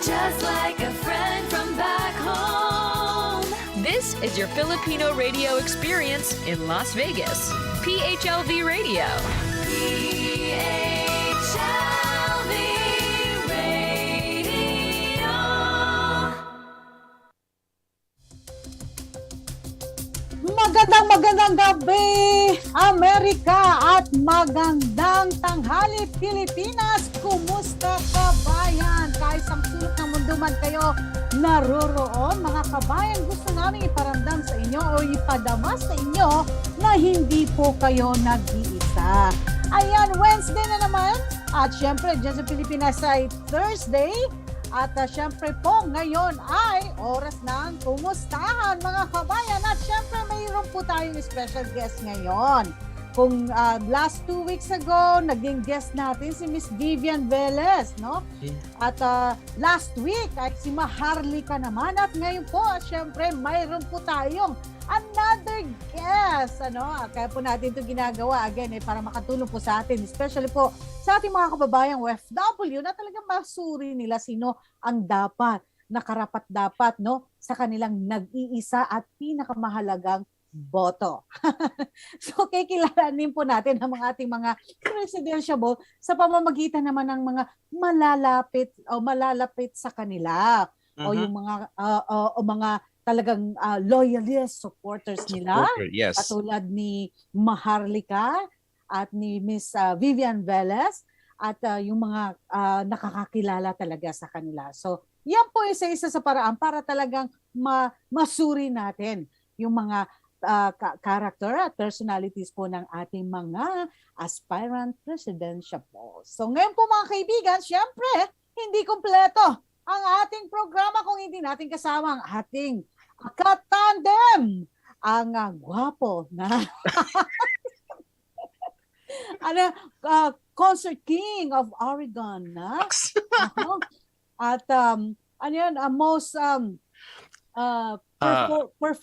just like a friend from back home. This is your Filipino radio experience in Las Vegas. PHLV Radio. PHLV Radio. Magandang gabi, Amerika, at magandang tanghali, Pilipinas. Kumusta kabayan? Kahit sa sulok ng mundo man kayo naroroon, mga kabayan, gusto namin iparamdam sa inyo o ipadama sa inyo na hindi po kayo nag-iisa. Ayan, Wednesday na naman. At syempre, dyan sa Pilipinas ay Thursday. At syempre po, ngayon ay oras ng kumustahan, mga kabayan. At syempre, mayroon po tayong special guest ngayon. Kung last 2 weeks ago, naging guest natin si Miss Vivian Velez, no? At last week ay si Maharlika naman. At ngayon po, syempre, mayroon po tayong another guest, ano? Kaya po natin ito ginagawa again para makatulong po sa atin, especially po sa ating mga kababayang OFW na talagang masuri nila sino ang dapat, nakarapat-dapat, no, sa kanilang nag-iisa at pinakamahalagang boto. So, kikilalanin po natin ang mga ating mga presidential sa pamamagitan naman ng mga malalapit sa kanila o yung mga mga talagang loyalist supporters nila. Yes. Katulad ni Maharlika at ni Miss Vivian Velez at yung mga nakakakilala talaga sa kanila. So, yan po isa-isa sa paraan para talagang masuri natin yung mga character at personalities po ng ating mga aspirant presidential polls. So, ngayon po mga kaibigan, syempre, hindi kumpleto ang ating programa kung hindi natin kasama ang ating katandem, ang gwapo na concert king of Oregon, na? At most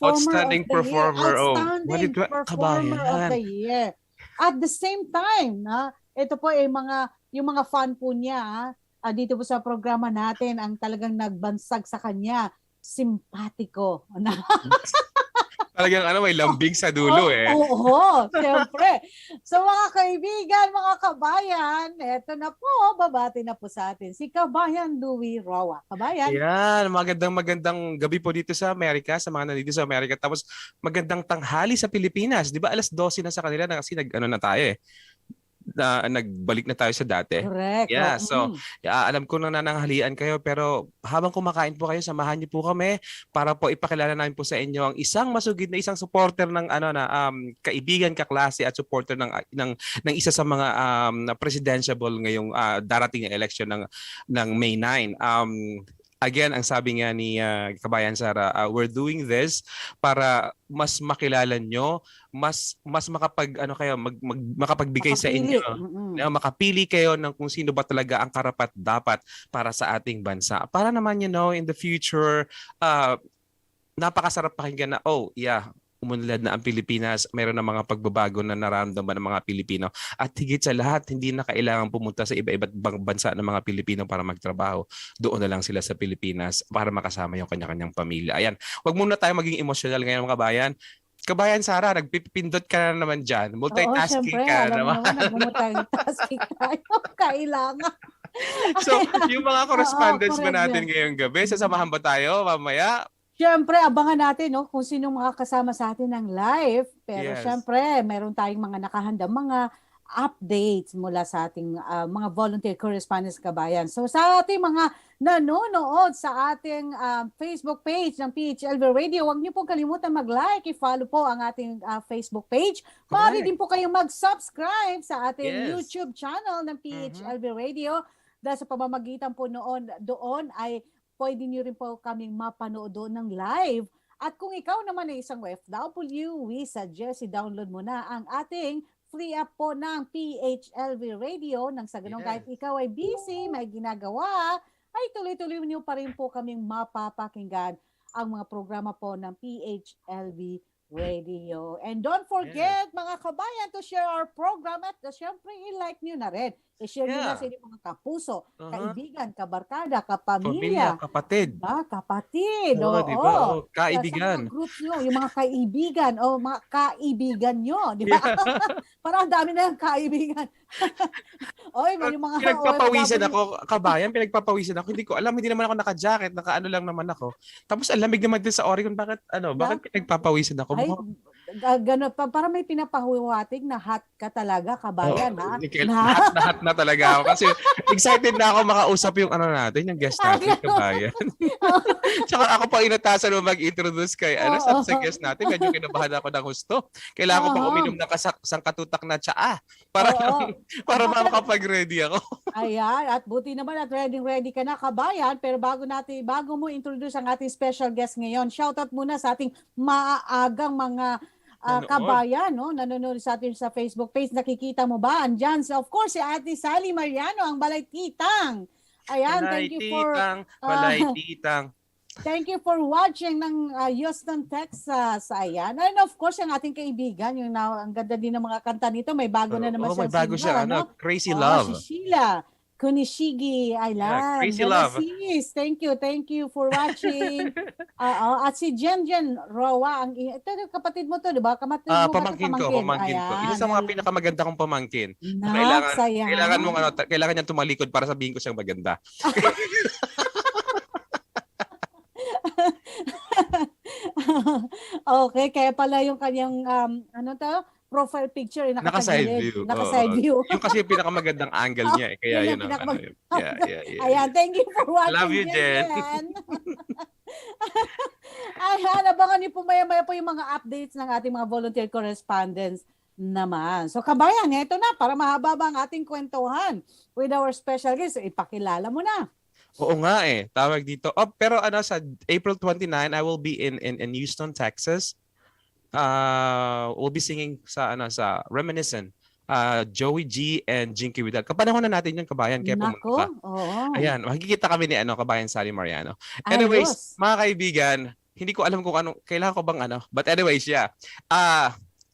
outstanding performer of the year. At the same time, ito po ay yung mga fan po niya, dito po sa programa natin, ang talagang nagbansag sa kanya, simpatiko. Talagang may lambing sa dulo Oo, siyempre. So mga kaibigan, mga kabayan, eto na po, babati na po sa atin si Kabayan Louie Roa. Kabayan. Yan, magandang gabi po dito sa Amerika, sa mga nandito sa Amerika. Tapos magandang tanghali sa Pilipinas. Di ba 12:00 na sa kanila na kasi na tayo nagbalik na tayo sa dati. Correct. Yeah, so alam ko na nananghalian kayo pero habang kumakain po kayo, samahan niyo po kami para po ipakilala namin po sa inyo ang isang masugid na isang supporter ng kaibigan, kaklase at supporter ng isa sa mga presidential ngayong darating na election ng May 9. Again, ang sabi nga ni Kabayan Sara, we're doing this para mas makilala nyo, mas makapagbigay sa inyo, makapili kayo ng kung sino ba talaga ang karapat-dapat para sa ating bansa. Para naman in the future, napakasarap pakinggan na, umunlad na ang Pilipinas, mayroon na mga pagbabago na nararamdaman ng mga Pilipino. At higit sa lahat, hindi na kailangan pumunta sa iba-iba't bansa ng mga Pilipino para magtrabaho. Doon na lang sila sa Pilipinas para makasama yung kanya-kanyang pamilya. Ayan, wag muna tayo maging emotional ngayon mga kabayan. Kabayan Sara, nagpipindot ka na naman dyan. Multitasking ka naman. Multitasking tayo. Kailangan. So, yung mga correspondents ba natin ngayong gabi, sasamahan ba tayo mamaya? Siyempre, abangan natin kung sino makakasama sa atin ng live. Pero siyempre, meron tayong mga nakahandang mga updates mula sa ating mga volunteer correspondents kabayan. So sa ating mga nanonood sa ating Facebook page ng PHLV Radio, huwag niyo pong kalimutan mag-like, i-follow po ang ating Facebook page. Maaari din po kayong mag-subscribe sa ating YouTube channel ng PHLV Radio. Dahil sa pamamagitan po doon ay pwede niyo rin po kaming mapanood doon ng live. At kung ikaw naman ay isang OFW, we suggest i-download mo na ang ating free app po ng PHLV Radio. Nang sa ganun, kahit ikaw ay busy, may ginagawa, ay tuloy-tuloy niyo pa rin po kaming mapapakinggan ang mga programa po ng PHLV Radio. And don't forget, mga kabayan, to share our program at syempre i-like niyo na rin I-share nyo na Yeah. sa inyong mga kapuso, Uh-huh. kaibigan, kabarkada, Pamilya, kapamilya, kapatid. kapatid, Oo, di ba? oo. Oo, kaibigan. Sa mga groups nyo, yung mga kaibigan, o mga kaibigan nyo, di ba? Yeah. Parang ang dami na yung kaibigan. Oy, yung mga Pinagpapawisan OFW. ako, kabayan, pinagpapawisan ako. Hindi ko alam, hindi naman ako naka-jacket, naka-ano lang naman ako. Tapos ang lamig naman din sa Oregon, bakit pinagpapawisan ako? Ay, gano'n, para may pinapahuwatig na hot ka talaga, kabayan, ha? Lahat na talaga ako. Kasi excited na ako makausap yung natin, yung guest natin, kabayan. Tsaka ako pa inatasan mo mag-introduce kay sa guest natin. Medyo kinabahan ako ng husto. Kailangan ko pa uminom ng sangkatutak na tsaa para makapag-ready ako. Ayan, at buti naman at ready ka na, kabayan. Pero bago mo introduce ang ating special guest ngayon, shoutout muna sa ating maaagang mga kabayan, no? Nanonood sa atin sa Facebook page. Nakikita mo ba? Andyan, of course, si Ate Sally Mariano, ang Balay Titang. Ayan, Balay Titang. Thank you for watching ng Houston, Texas. Ayan. And of course, yung ating kaibigan, ang ganda din ng mga kanta nito. May bago na naman may bago siya, Crazy Love. Si Sheila Kunishigi. Ayan. Crazy Hello, Love. sis. Thank you for watching. At si Jen Roa, ito yung kapatid mo to, di ba? Pamangkin ko. Ayan. Isa sa mga pinakamaganda kong pamangkin. Sayang. Kailangan niyang tumalikod para sabihin ko siyang maganda. Okay, kaya pala yung kanyang profile picture naka-side view. Naka-side view. Yung kasi yung pinakamagandang angle niya kaya yun ang Yeah. Ayan, thank you for watching. Love you, Jen. Ayan, abangan niyo po maya-maya po yung mga updates ng ating mga volunteer correspondents naman. So kabayan, ito na para mahaba ang ating kwentuhan with our special guest. Ipakilala mo na. Oo nga tawag dito. Pero sa April 29, I will be in Houston, Texas. We'll be singing sa Reminiscent. Joey G and Jinky Vidal. Kapanahon na natin yung kabayan kaya pumunta ka. Ayan, makikita kami ni kabayan Sally Mariano. Anyways, mga kaibigan, hindi ko alam kung kailangan ko bang But anyways, yeah.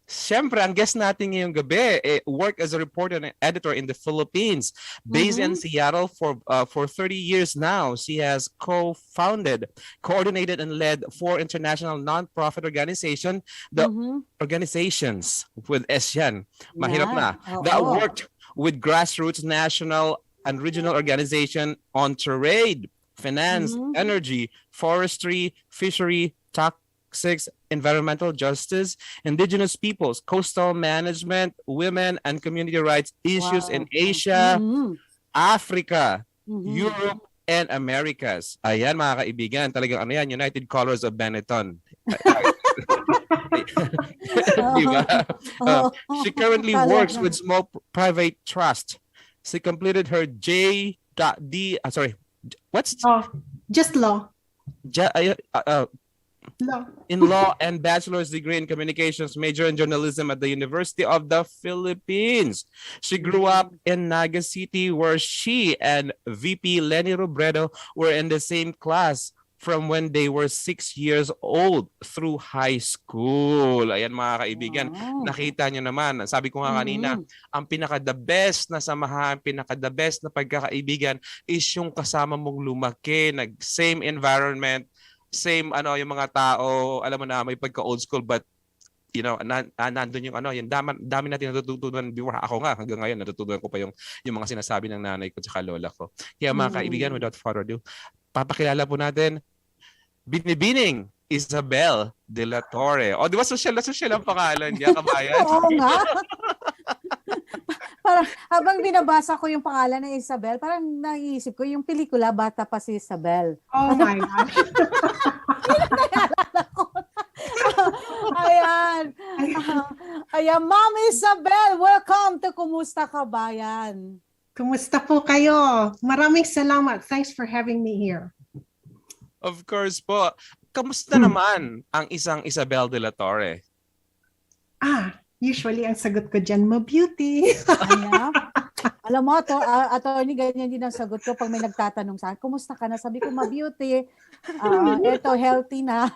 Siyempre, ang guest natin ngayong gabi, work as a reporter and editor in the Philippines. Based in Seattle for 30 years now, she has co-founded, coordinated, and led 4 international non-profit organizations, organizations with S yan, mahirap na, that worked with grassroots, national, and regional organization on trade, finance, energy, forestry, fishery, toxics, environmental justice, indigenous peoples, coastal management, women and community rights issues in Asia, Africa, Europe, and Americas. Ayan mga kaibigan, talagang United Colors of Benetton. Diba? She currently works with small private trust. She completed her just law. In law and bachelor's degree in communications, major in journalism at the University of the Philippines. She grew up in Naga City where she and VP Lenny Robredo were in the same class from when they were 6 years old through high school. Ayan mga kaibigan, nakita nyo naman. Sabi ko nga kanina, ang pinaka-the best na samahan, pinaka-the best na pagkakaibigan is yung kasama mong lumaki, same environment, same yung mga tao, alam mo na may pagka old school but nandun yung yung dami natin natutunan before. Ako nga hanggang ngayon natutunan ko pa yung mga sinasabi ng nanay ko at lola ko. Kaya mga kaibigan, without further ado, papakilala po natin Binibining Isabel De La Torre. O, di ba social ang pangalan niya, kabayan? Oo nga. Parang habang binabasa ko yung pangalan ng Isabel, parang naisip ko yung pelikula Bata pa si Isabel. Oh my gosh. Ayan, Ma'am Isabel, welcome to Kumusta Kabayan. Kumusta po kayo? Maraming salamat. Thanks for having me here. Of course po. Kamusta naman ang isang Isabel De La Torre? Usually ang sagot ko dyan, ma-beauty. Alam mo, attorney, ganyan din ang sagot ko pag may nagtatanong sa akin, kumusta ka na? Sabi ko, ma-beauty. Eto, healthy na.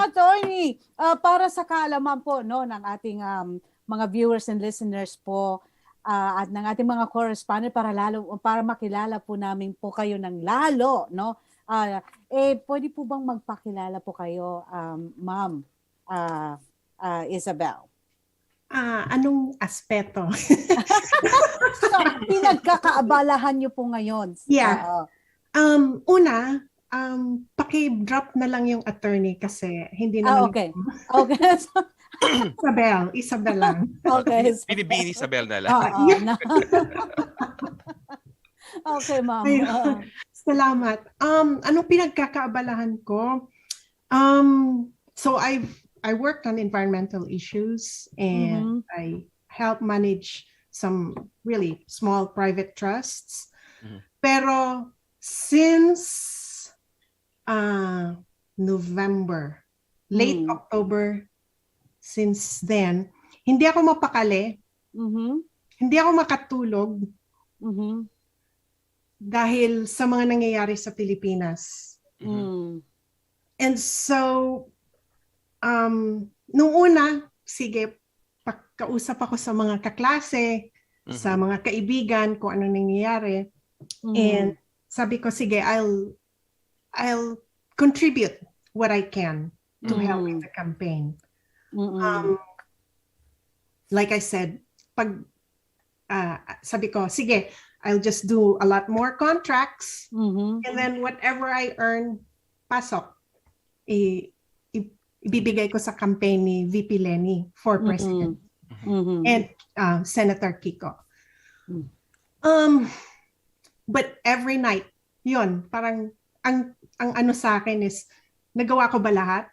Attorney, para sa kaalaman po no ng ating mga viewers and listeners po at ng ating mga correspondent para makilala po namin po kayo ng lalo no. Pwede po bang magpakilala po kayo, Ma'am Isabel? Anong aspeto? So, pinagkakaabalahan niyo po ngayon. Yeah. Una, paki-drop na lang yung attorney kasi hindi naman. Okay. Okay. Isabel lang. Okay. Binibini Isabel na lang. Yeah. Okay, Ma'am. Ayun. Salamat. Anong pinagkakaabalahan ko? So I worked on environmental issues and I help manage some really small private trusts. Pero since November, late October, since then, hindi ako mapakali. Hindi ako makatulog. Dahil sa mga nangyayari sa Pilipinas. And so, nung una, sige, kausap ako sa mga kaklase, sa mga kaibigan, kung ano nangyayari. And sabi ko, sige, I'll contribute what I can to help with the campaign. Like I said, sabi ko, sige, I'll just do a lot more contracts and then whatever I earn, pasok. Ibibigay ko sa campaign ni VP Lenny for president and Senator Kiko. But every night, yun, parang ang ano sa akin is, nagawa ko ba lahat?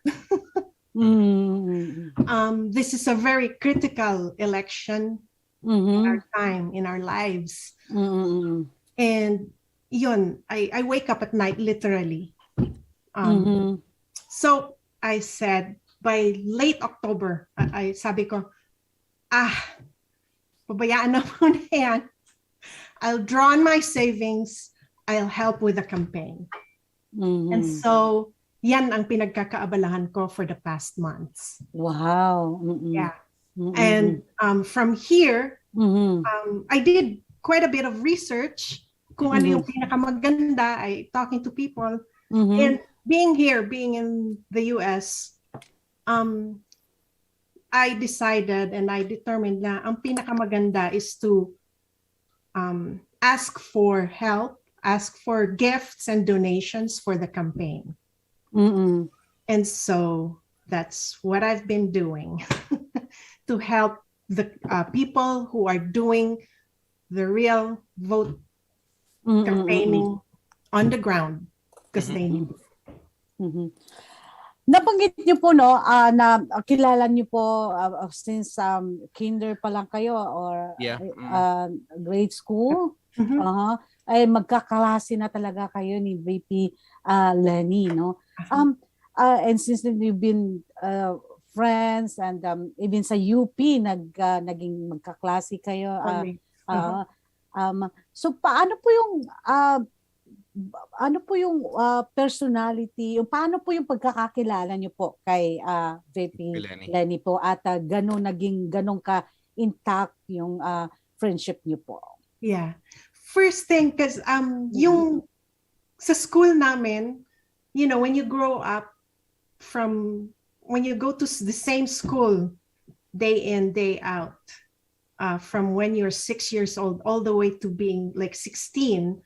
This is a very critical election in our time, in our lives. And yun, I wake up at night literally. So I said, by late October, sabi ko, pabayaan na muna yan. I'll draw on my savings. I'll help with the campaign. And so, yan ang pinagkakaabalahan ko for the past months. Wow. Yeah. And from here, I did quite a bit of research kung ano yung pinakamaganda, talking to people. And being here, being in the US, I decided and I determined na ang pinakamaganda is to ask for help, ask for gifts and donations for the campaign. And so that's what I've been doing to help the people who are doing the real vote campaigning on the ground because they need it. Nabanggit niyo po no na kilala niyo po since kinder pa lang kayo or grade school. Ay magkaklase na talaga kayo ni VP Lenny no. And since you've been friends and even sa UP naging magkaklase kayo. So paano po yung personality, paano po yung pagkakakilala niyo po kay VP Lenny po at ganun ka intact yung friendship niyo po? Yeah. First thing, because yung sa school namin, you know, when you grow up when you go to the same school day in, day out, from when you're 6 years old all the way to being like 16,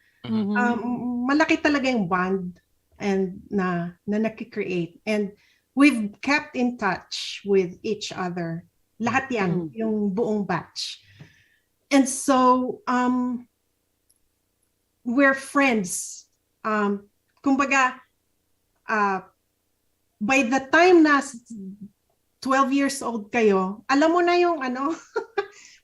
malaki talaga yung bond and na nakikreate. And we've kept in touch with each other. Lahat yan, yung buong batch. And so, we're friends. Kumbaga, by the time na 12 years old kayo, alam mo na yung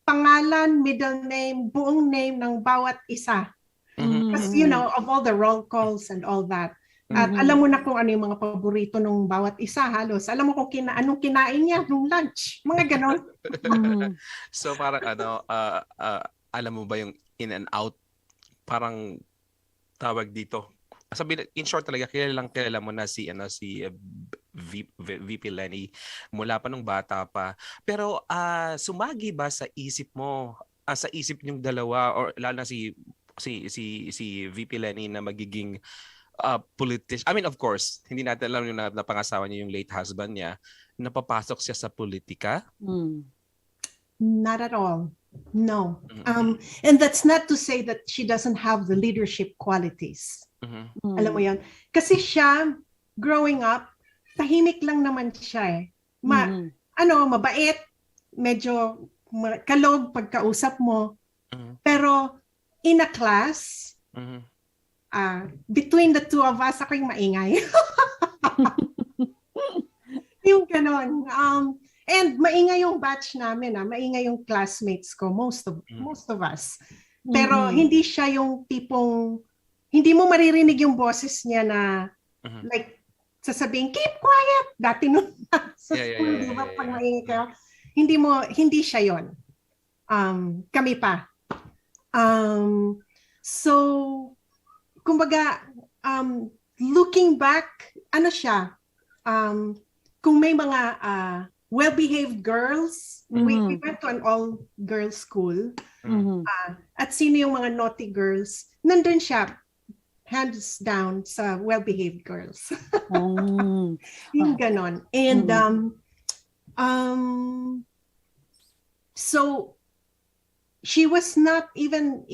pangalan, middle name, buong name ng bawat isa. Because, you know, of all the roll calls and all that. At alam mo na kung ano yung mga paborito ng bawat isa halos. Alam mo kung anong kinain niya nung lunch. Mga ganon. So parang alam mo ba yung in and out? Parang tawag dito. Sabi in short talaga kilala mo na si VP Lenny mula pa nung bata pa. Pero sumagi ba sa isip mo, sa isip niyong dalawa or lalo na si VP Lenny na magiging politician? I mean, of course, hindi natin alam yung napangasawa niya yung late husband niya, napapasok siya sa politika? Not at all. No. And that's not to say that she doesn't have the leadership qualities. Alam mo yan? Kasi siya, growing up, tahimik lang naman siya eh. Mabait, medyo kalog pagkausap mo. Pero in a class, between the two of us, ako yung maingay. Yung ganon. And maingay yung batch namin, maingay yung classmates ko, most of us. Pero hindi siya yung tipong, hindi mo maririnig yung boses niya na, like, sasabihin, keep quiet! Dati nun, sa school, di ba, pag maingay ka, hindi siya yon. Kami pa. So, kumbaga, looking back, ano siya, kung may mga well-behaved girls, we went to an all-girls school, at sino yung mga naughty girls, nandun siya, hands down sa well-behaved girls. Yung ganon. And, so, she was not even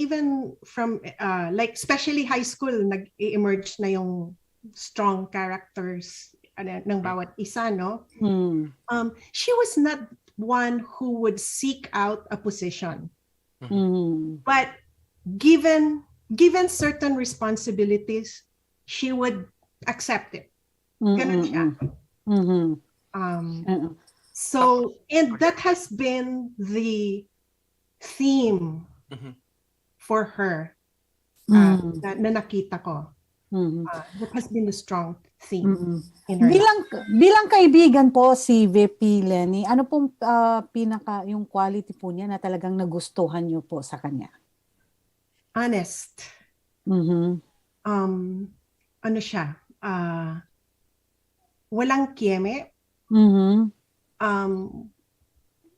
from, like, especially high school, nag-emerge na yung strong characters ng bawat isa, no? She was not one who would seek out a position. But given certain responsibilities, she would accept it. Ganun siya. So, and that has been the theme for her na nakita ko. That has been the strong theme in her life. Bilang kaibigan po si VP Lenny, ano pong yung quality po niya na talagang nagustuhan niyo po sa kanya? Honest. Ano siya? Walang kieme.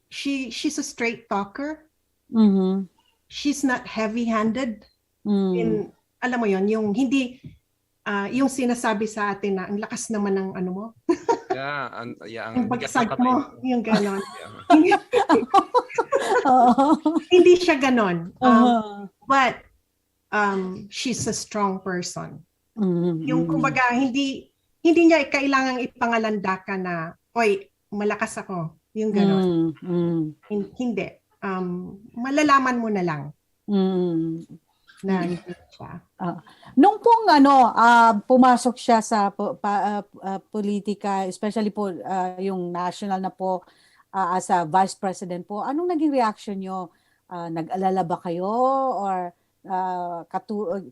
She's a straight talker. She's not heavy-handed. Alam mo yon, yung hindi yung sinasabi sa atin na ang lakas naman ng ano mo. Ang bagsag mo, yung ganon. Hindi siya ganon. But she's a strong person. Yung kumbaga, hindi niya kailangang ipangalanda ka na, oy, malakas ako. Yung ganon. Hindi. Malalaman mo na lang. Na siya. Nung pong pumasok siya sa politika, especially po yung national na po as a vice president po, anong naging reaction nyo? Nag-alala ba kayo or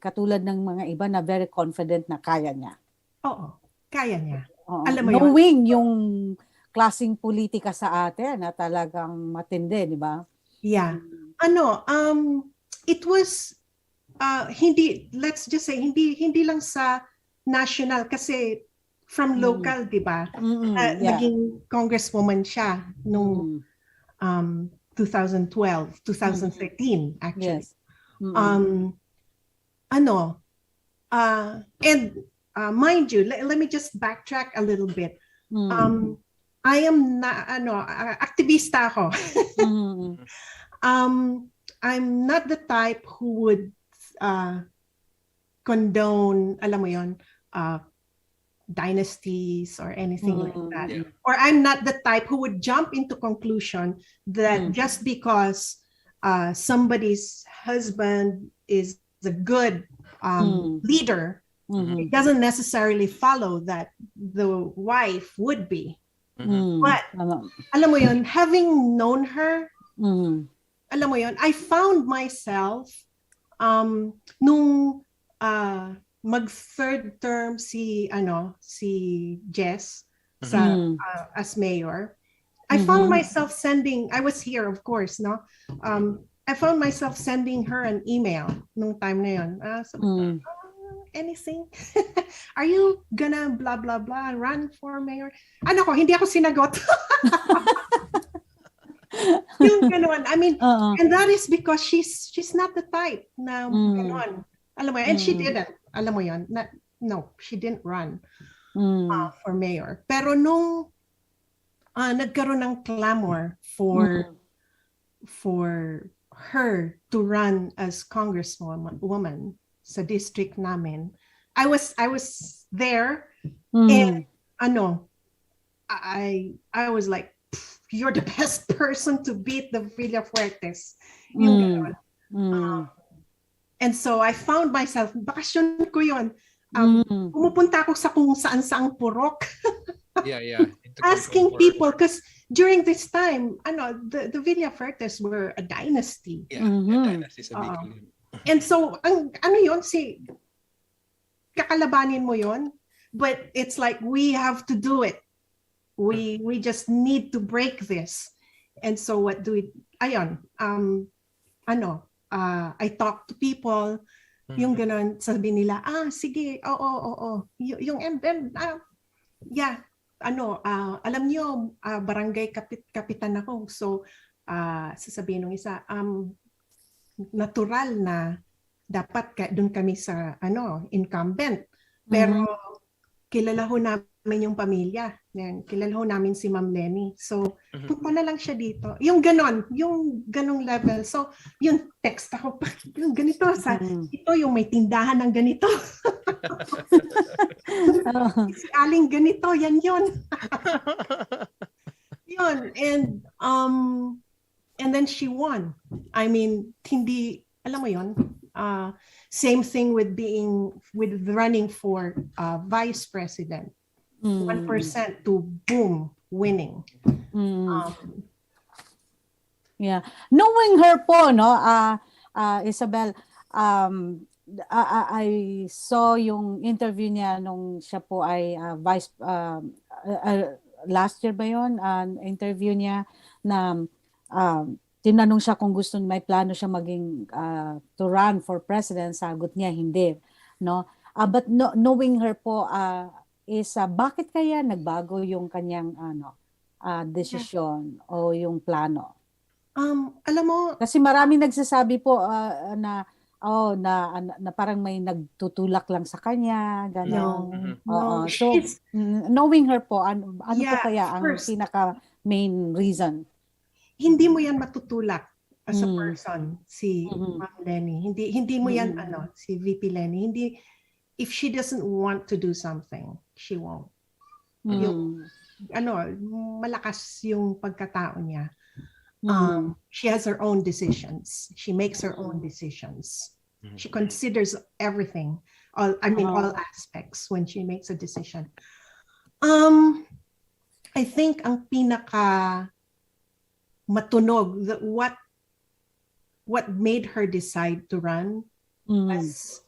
katulad ng mga iba na very confident na kaya niya? Oo, kaya niya. Alam mo knowing yung klaseng politika sa atin na talagang matindi, di ba? Yeah. It was let's just say hindi lang sa national kasi from local, 'di ba? Naging congresswoman siya nung 2012, 2013 actually. Yes. And mind you, let me just backtrack a little bit. I am aktivista ako. I'm not the type who would condone, alam mo yon, dynasties or anything like that. Yeah. Or I'm not the type who would jump into conclusion that just because somebody's husband is a good leader, it doesn't necessarily follow that the wife would be. But alam mo yon, having known her, alam mo yon, I found myself nung mag-third term si Jess as mayor, I found myself sending, I was here of course, no? I found myself sending her an email nung time na yon. anything? Are you gonna blah, blah, blah, run for mayor? Ano ko, hindi ako sinagot. Yung ganon. I mean, and that is because she's not the type na ganon. Alam mo, and she didn't. Alam mo yun? No, she didn't run for mayor. Pero nung nagkaroon ng clamor for her to run as congresswoman sa district namin, I was there, and I was like, you're the best person to beat the Villafuertes. Yung and so I found myself, bakasyon ko yun, pumupunta ako sa kung saan-saang purok. Yeah. Asking people, because during this time, the Villafuertes were a dynasty. Yeah, a dynasty sa Bicol. And so, yun, kakalabanin mo yun, but it's like, we have to do it. We just need to break this. And so what do we, I talk to people, yung ganon, sabi nila, sige, oo. And then, yeah, alam niyo, barangay kapitan ako. So, sasabihin ng isa, natural na dapat doon kami sa incumbent. Pero kilala ho namin yung pamilya. Kilala ho namin si Ma'am Lenny. So, punta na lang siya dito. Yung ganong level. So, yung text ako, yung ganito, ito yung may tindahan ng ganito. Si Aling ganito, yan yun. Yun. And then she won. I mean, hindi, alam mo yun, same thing with running for vice president. 1% to boom, winning. Yeah. Knowing her po, no, Isabel, I saw yung interview niya nung siya po ay vice, last year ba yun? Interview niya na tinanong siya kung may plano siya maging to run for president, sagot niya hindi, no? But knowing her po is bakit kaya nagbago yung kanyang desisyon o yung plano? Alam mo, kasi maraming nagsasabi po na parang may nagtutulak lang sa kanya, gano'n. No, so knowing her po, ano po kaya ang pinaka main reason? Hindi mo yan matutulak as a person, si Ma'am Lenny. Hindi mo yan, si VP Lenny. Hindi, if she doesn't want to do something, she won't. Yung, malakas yung pagkatao niya. She has her own decisions. She makes her own decisions. She considers everything, all aspects when she makes a decision. I think ang pinaka matunog, what made her decide to run as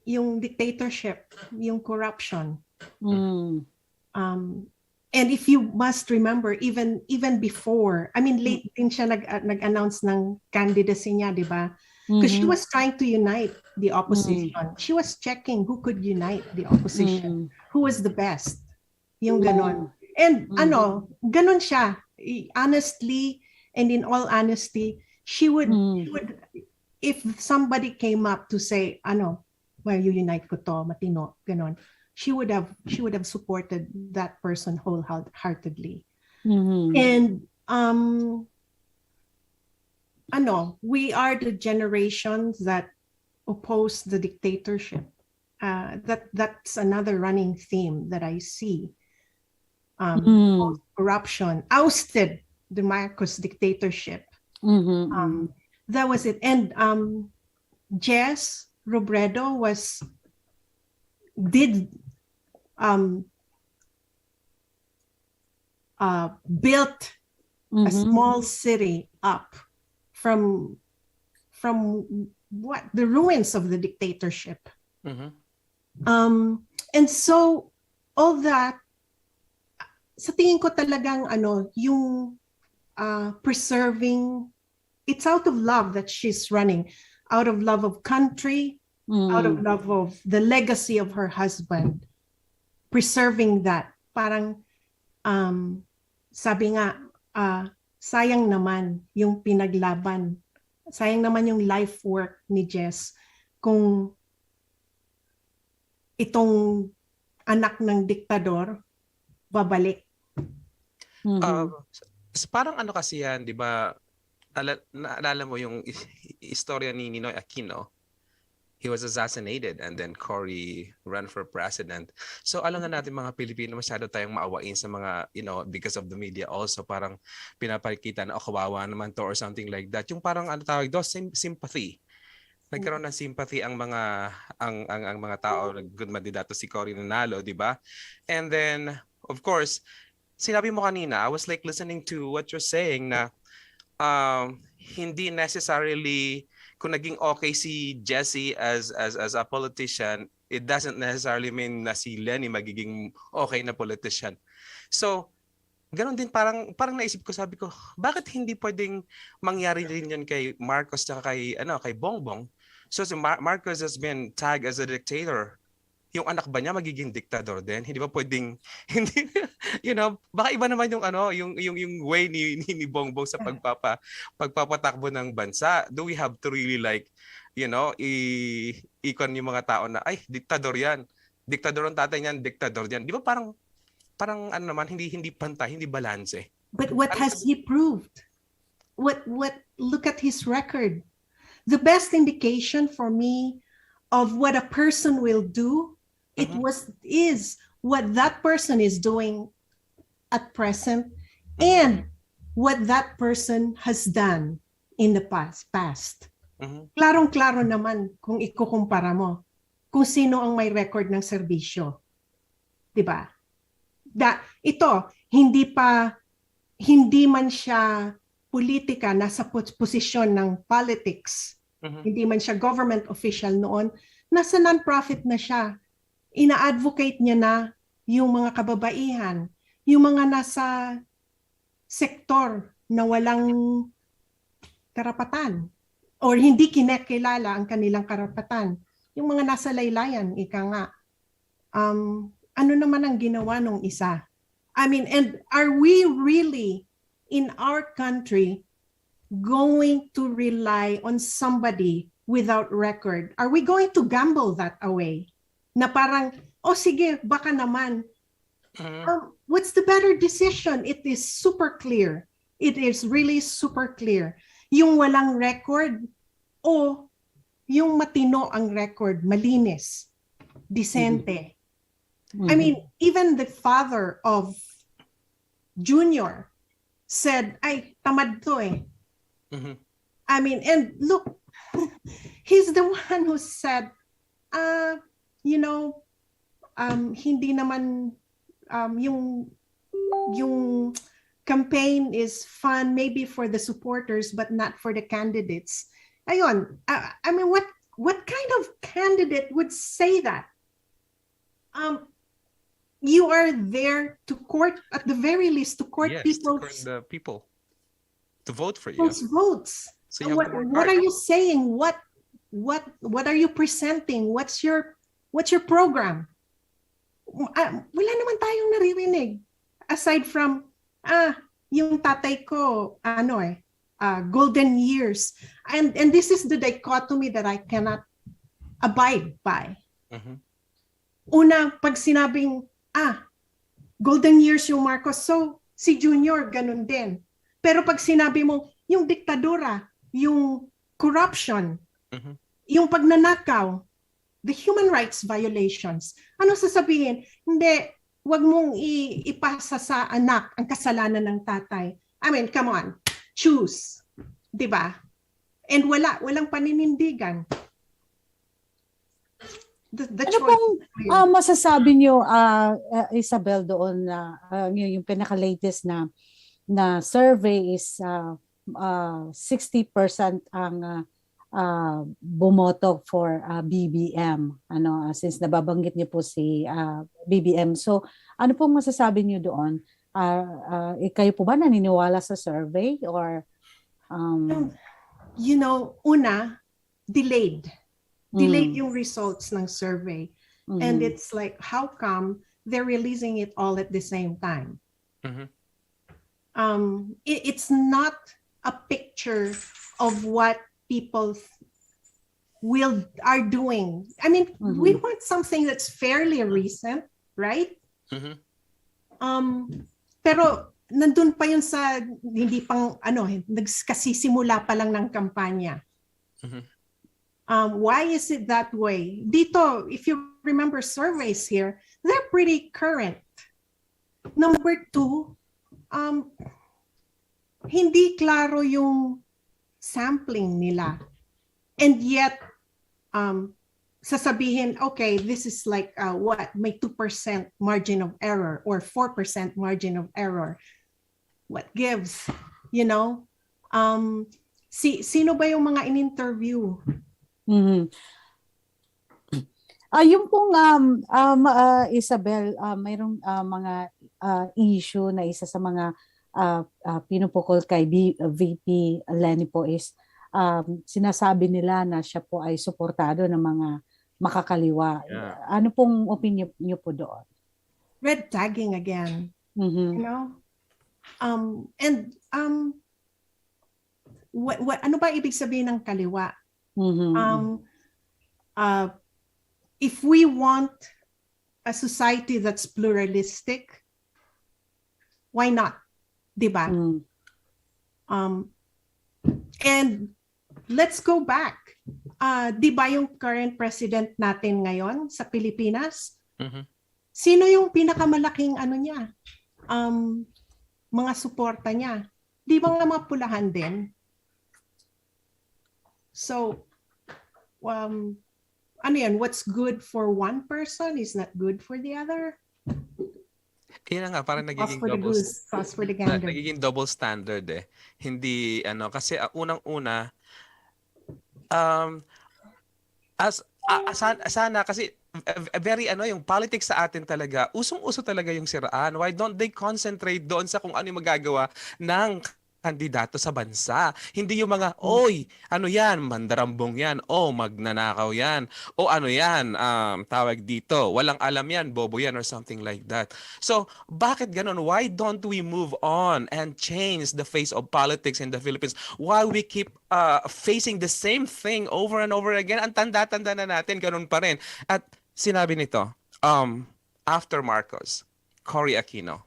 yung dictatorship, yung corruption. And if you must remember, even before, I mean, late din siya nag-announce ng candidacy niya, di ba? Because she was trying to unite the opposition. She was checking who could unite the opposition, who was the best. Yung ganon. And ganon siya. Honestly, and in all honesty, she would, if somebody came up to say, well, you unite ko to, matino, ganon, she would have supported that person wholeheartedly. And we are the generations that oppose the dictatorship. That's another running theme that I see. Corruption ousted the Marcos dictatorship. That was it. And Jess Robredo built a small city up from what the ruins of the dictatorship. And so all that, sa tingin ko talagang yung preserving, it's out of love that she's running, out of love of country, out of love of the legacy of her husband, preserving that. Parang sabi nga, sayang naman yung pinaglaban, sayang naman yung life work ni Jess kung itong anak ng diktador babalik. Parang ano kasi yan, di ba? Naalala mo yung istorya ni Ninoy Aquino? He was assassinated and then Cory ran for president. So alam na natin mga Pilipino, masyado tayong maawain sa mga, because of the media also, parang pinapakita na kawawa naman to or something like that. Yung parang ano tawag doon, sympathy. Nagkaroon ng sympathy ang mga tao, good mandidato si Cory nanalo, di ba? And then, of course, sinabi mo kanina, I was like listening to what you're saying na hindi necessarily kung naging okay si Jessie as a politician, it doesn't necessarily mean na si Lenny magiging okay na politician. So, ganoon din parang naisip ko, sabi ko, bakit hindi pwedeng mangyari rin yan kay Marcos at kay Bongbong? So si Marcos has been tagged as a dictator. Yung anak ba niya magiging diktador din? Hindi ba pwedeng hindi baka iba naman yung way ni Bongbong sa pagpapatakbo ng bansa. Do we have to really ikon yung mga tao na ay diktador yan. Diktador ang tatay niyan, diktador yan. Di ba parang ano naman hindi pantay, hindi balanse. But what has he proved? What look at his record. The best indication for me of what a person will do is what that person is doing at present and what that person has done in the past. Klarong-klaro naman kung ikukumpara mo kung sino ang may record ng serbisyo. 'Di ba? Ito, hindi man siya politika, nasa posisyon ng politics. Hindi man siya government official noon, nasa non-profit na siya. Ina-advocate niya na yung mga kababaihan, yung mga nasa sektor na walang karapatan or hindi kinakilala ang kanilang karapatan. Yung mga nasa laylayan, ika nga. Ano naman ang ginawa nung isa? I mean, and are we really in our country going to rely on somebody without record? Are we going to gamble that away? Na parang, sige, baka naman. What's the better decision? It is super clear. It is really super clear. Yung walang record o yung matino ang record, malinis, decente. I mean, even the father of Junior said, ay, tamad to eh. I mean, and look, he's the one who said, hindi naman yung campaign is fun maybe for the supporters but not for the candidates. Ayun, I mean, what kind of candidate would say that? You are there to court, at the very least, to court the people to vote for you. Those votes. So what are you saying? What are you presenting? What's your program? Wala naman tayong naririnig aside from yung tatay ko golden years, and this is the dichotomy that I cannot abide by. Una, pag sinabing golden years yung Marcos, so si Junior ganun din. Pero pag sinabi mo yung diktadura, yung corruption, yung pagnanakaw, the human rights violations, ano sasabihin? Hindi, wag mong ipasa sa anak ang kasalanan ng tatay. I mean, come on, choose. 'Di ba? And walang paninindigan. Ano pong masasabi niyo, Isabel, doon na yung pinaka-latest na survey is 60% ang bumoto for BBM, since nababanggit niyo po si BBM. So ano pong masasabi niyo doon? Kayo po ba naniniwala sa survey or una, delayed. delayed yung results ng survey. And Mhm. it's like, how come they're releasing it all at the same time? Mhm. It's not a picture of what people are doing. I mean, we Mhm. want something that's fairly recent, right? Mhm. Pero nandun pa yun sa hindi pang nagkasisimula pa lang ng kampanya. Mhm. Why is it that way? Dito, if you remember surveys here, they're pretty current. Number two, hindi klaro yung sampling nila. And yet, sasabihin, okay, this is like may 2% margin of error or 4% margin of error. What gives? You know? Sino ba yung mga in-interview? Mhm. Yung pong Isabel, mayroong mga issue na isa sa mga pinupukol kay VP Lenny po is sinasabi nila na siya po ay suportado ng mga makakaliwa. Yeah. Ano pong opinion niyo po doon? Red tagging again. Mhm. You know? Ano ba ibig sabihin ng kaliwa? Mhm. If we want a society that's pluralistic, why not? Diba? Mhm. And let's go back. Diba yung current president natin ngayon sa Pilipinas? Mhm. Sino yung pinakamalaking niya? Mga suporta niya. Di ba nga mga pulahan din? So, what's good for one person is not good for the other. Yun na nga, parang Sauce for the goose, sauce for the gander. nagiging double standard eh. Hindi kasi unang-una sana kasi very yung politics sa atin talaga, usong-uso talaga yung siraan. Why don't they concentrate doon sa kung ano yung magagawa ng kandidato sa bansa? Hindi yung mga, oy, ano yan, mandarambong yan, o magnanakaw yan, o ano yan, tawag dito, walang alam yan, bobo yan, or something like that. So, bakit ganun? Why don't we move on and change the face of politics in the Philippines? Why we keep facing the same thing over and over again? Ang tanda-tanda na natin, ganun pa rin. At sinabi nito, after Marcos, Cory Aquino,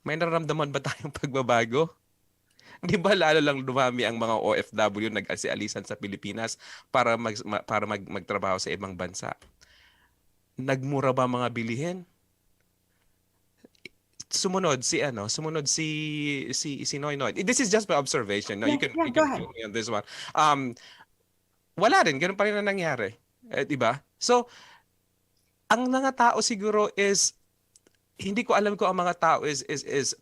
may nararamdaman ba tayong pagbabago? Di ba lalo lang dumami ang mga OFW nag-alisan sa Pilipinas para magtrabaho sa ibang bansa? Nagmura ba mga bilihin? Sumunod si Noynoy. This is just my observation. No, you can Go ahead. quote me on this one. Wala rin, ganun pa rin ang nangyari. Di ba? So, ang mga tao siguro is hindi ko alam kung ang mga tao is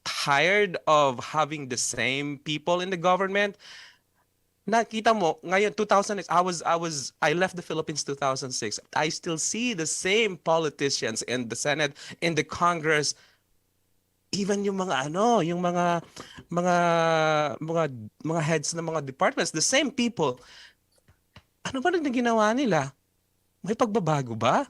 tired of having the same people in the government. Nakita mo ngayon 2006 I left the Philippines 2006. I still see the same politicians in the Senate, in the Congress, even yung mga mga heads ng mga departments, the same people. Ano ba nang ginawa nila? May pagbabago ba?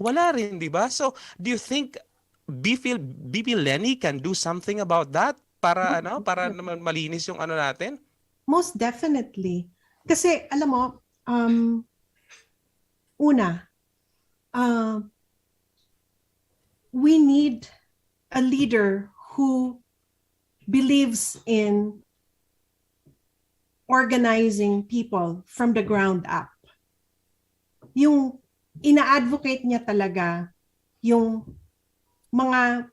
Wala rin, di ba? So, do you think BP Lenny can do something about that para naman malinis yung natin? Most definitely. Kasi alam mo, we need a leader who believes in organizing people from the ground up. Yung ina-advocate niya talaga yung mga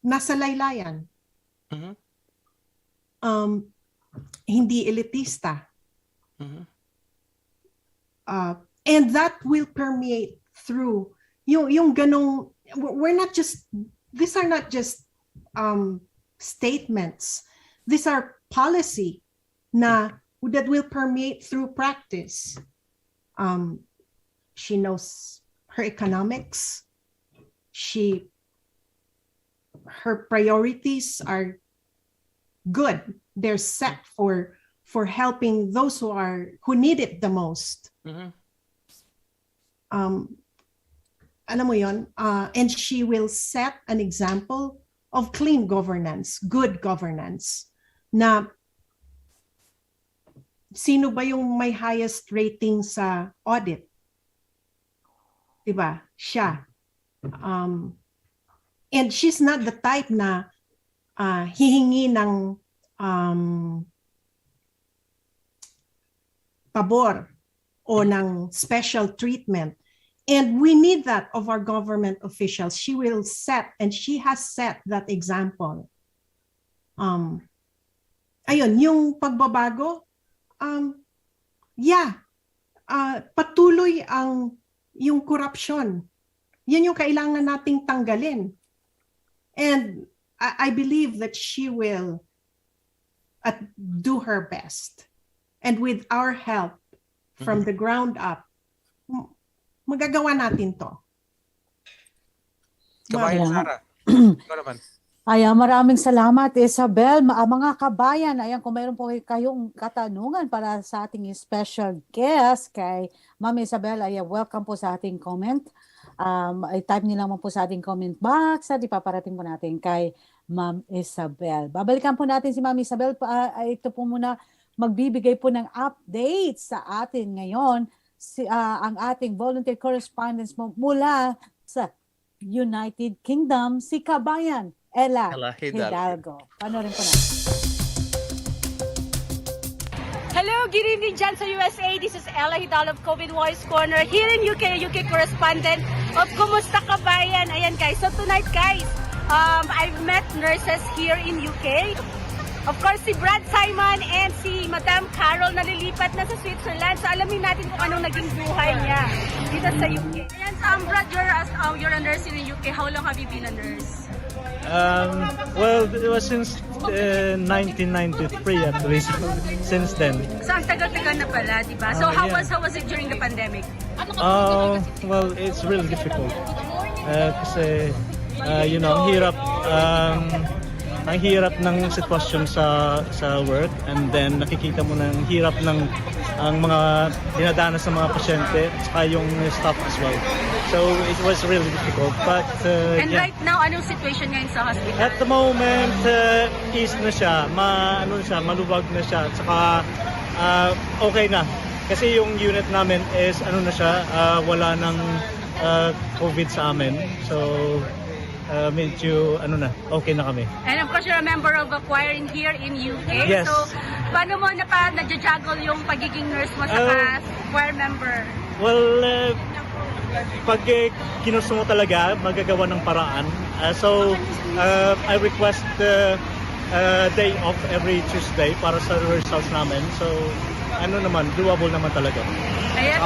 nasa laylayan. Mhm. Hindi elitista. Mhm. And that will permeate through yung ganong, these are not just statements. These are policy that will permeate through practice. She knows her economics. Her priorities are good. They're set for for helping those who need it the most. Mhm. Alam mo yon, and she will set an example of clean governance, good governance. Na sino ba yung may highest rating sa audit? Diba? Siya. And she's not the type na hihingi ng pabor o ng special treatment. And we need that of our government officials. She will set, and she has set that example. Ayun, yung pagbabago, patuloy yung corruption. Yan yung kailangan nating tanggalin. And I believe that she will do her best. And with our help from the ground up, magagawa natin to. Kabayan Sara. Ikaw naman. Ayan, maraming salamat, Isabel. Mga kabayan, ayan, kung mayroon po kayong katanungan para sa ating special guest kay Ma'am Isabel, ayan, welcome po sa ating comment. I-type niyo lang po sa ating comment box at ipaparating po natin kay Ma'am Isabel. Babalikan po natin si Ma'am Isabel. Ito po muna, magbibigay po ng update sa atin ngayon. Ang ating volunteer correspondence mula sa United Kingdom, si Kabayan Ella Hidalgo. Panorin po natin. Hello, good evening dyan sa USA. This is Ella Hidalgo of COVID Voice Corner here in UK correspondent of Kumusta Kabayan. Ayan guys, so tonight guys, I've met nurses here in UK. Of course, si Brad Simon and si Madam Carol nalilipat na sa Switzerland. So alamin natin kung anong naging buhay niya dito sa UK. Ayan, Brad, you're a nurse in the UK. How long have you been a nurse? Well, it was since 1993 at least. Since then. So ang tagal-tagal na pala, di ba? So how was it during the pandemic? Well, it's really difficult. Kasi, ang hirap ng sitwasyon sa work, and then nakikita mo ng hirap ng ang mga dinadanas ng mga pasyente at saka yung staff as well. So it was really difficult. But and right now, anong situation ngayon sa hospital? at the moment, ease na siya, maluwag na siya, at saka okay na. Kasi yung unit namin is wala ng COVID sa amin. So medyo okay na kami. And of course, you're a member of a choir in here in UK. Yes. So, paano mo na-juggle yung pagiging nurse mo sa choir member? Well, pag kinusto mo talaga, magagawa ng paraan. So, I request day off every Tuesday para sa rehearsals namin. So, doable naman talaga. Ayan,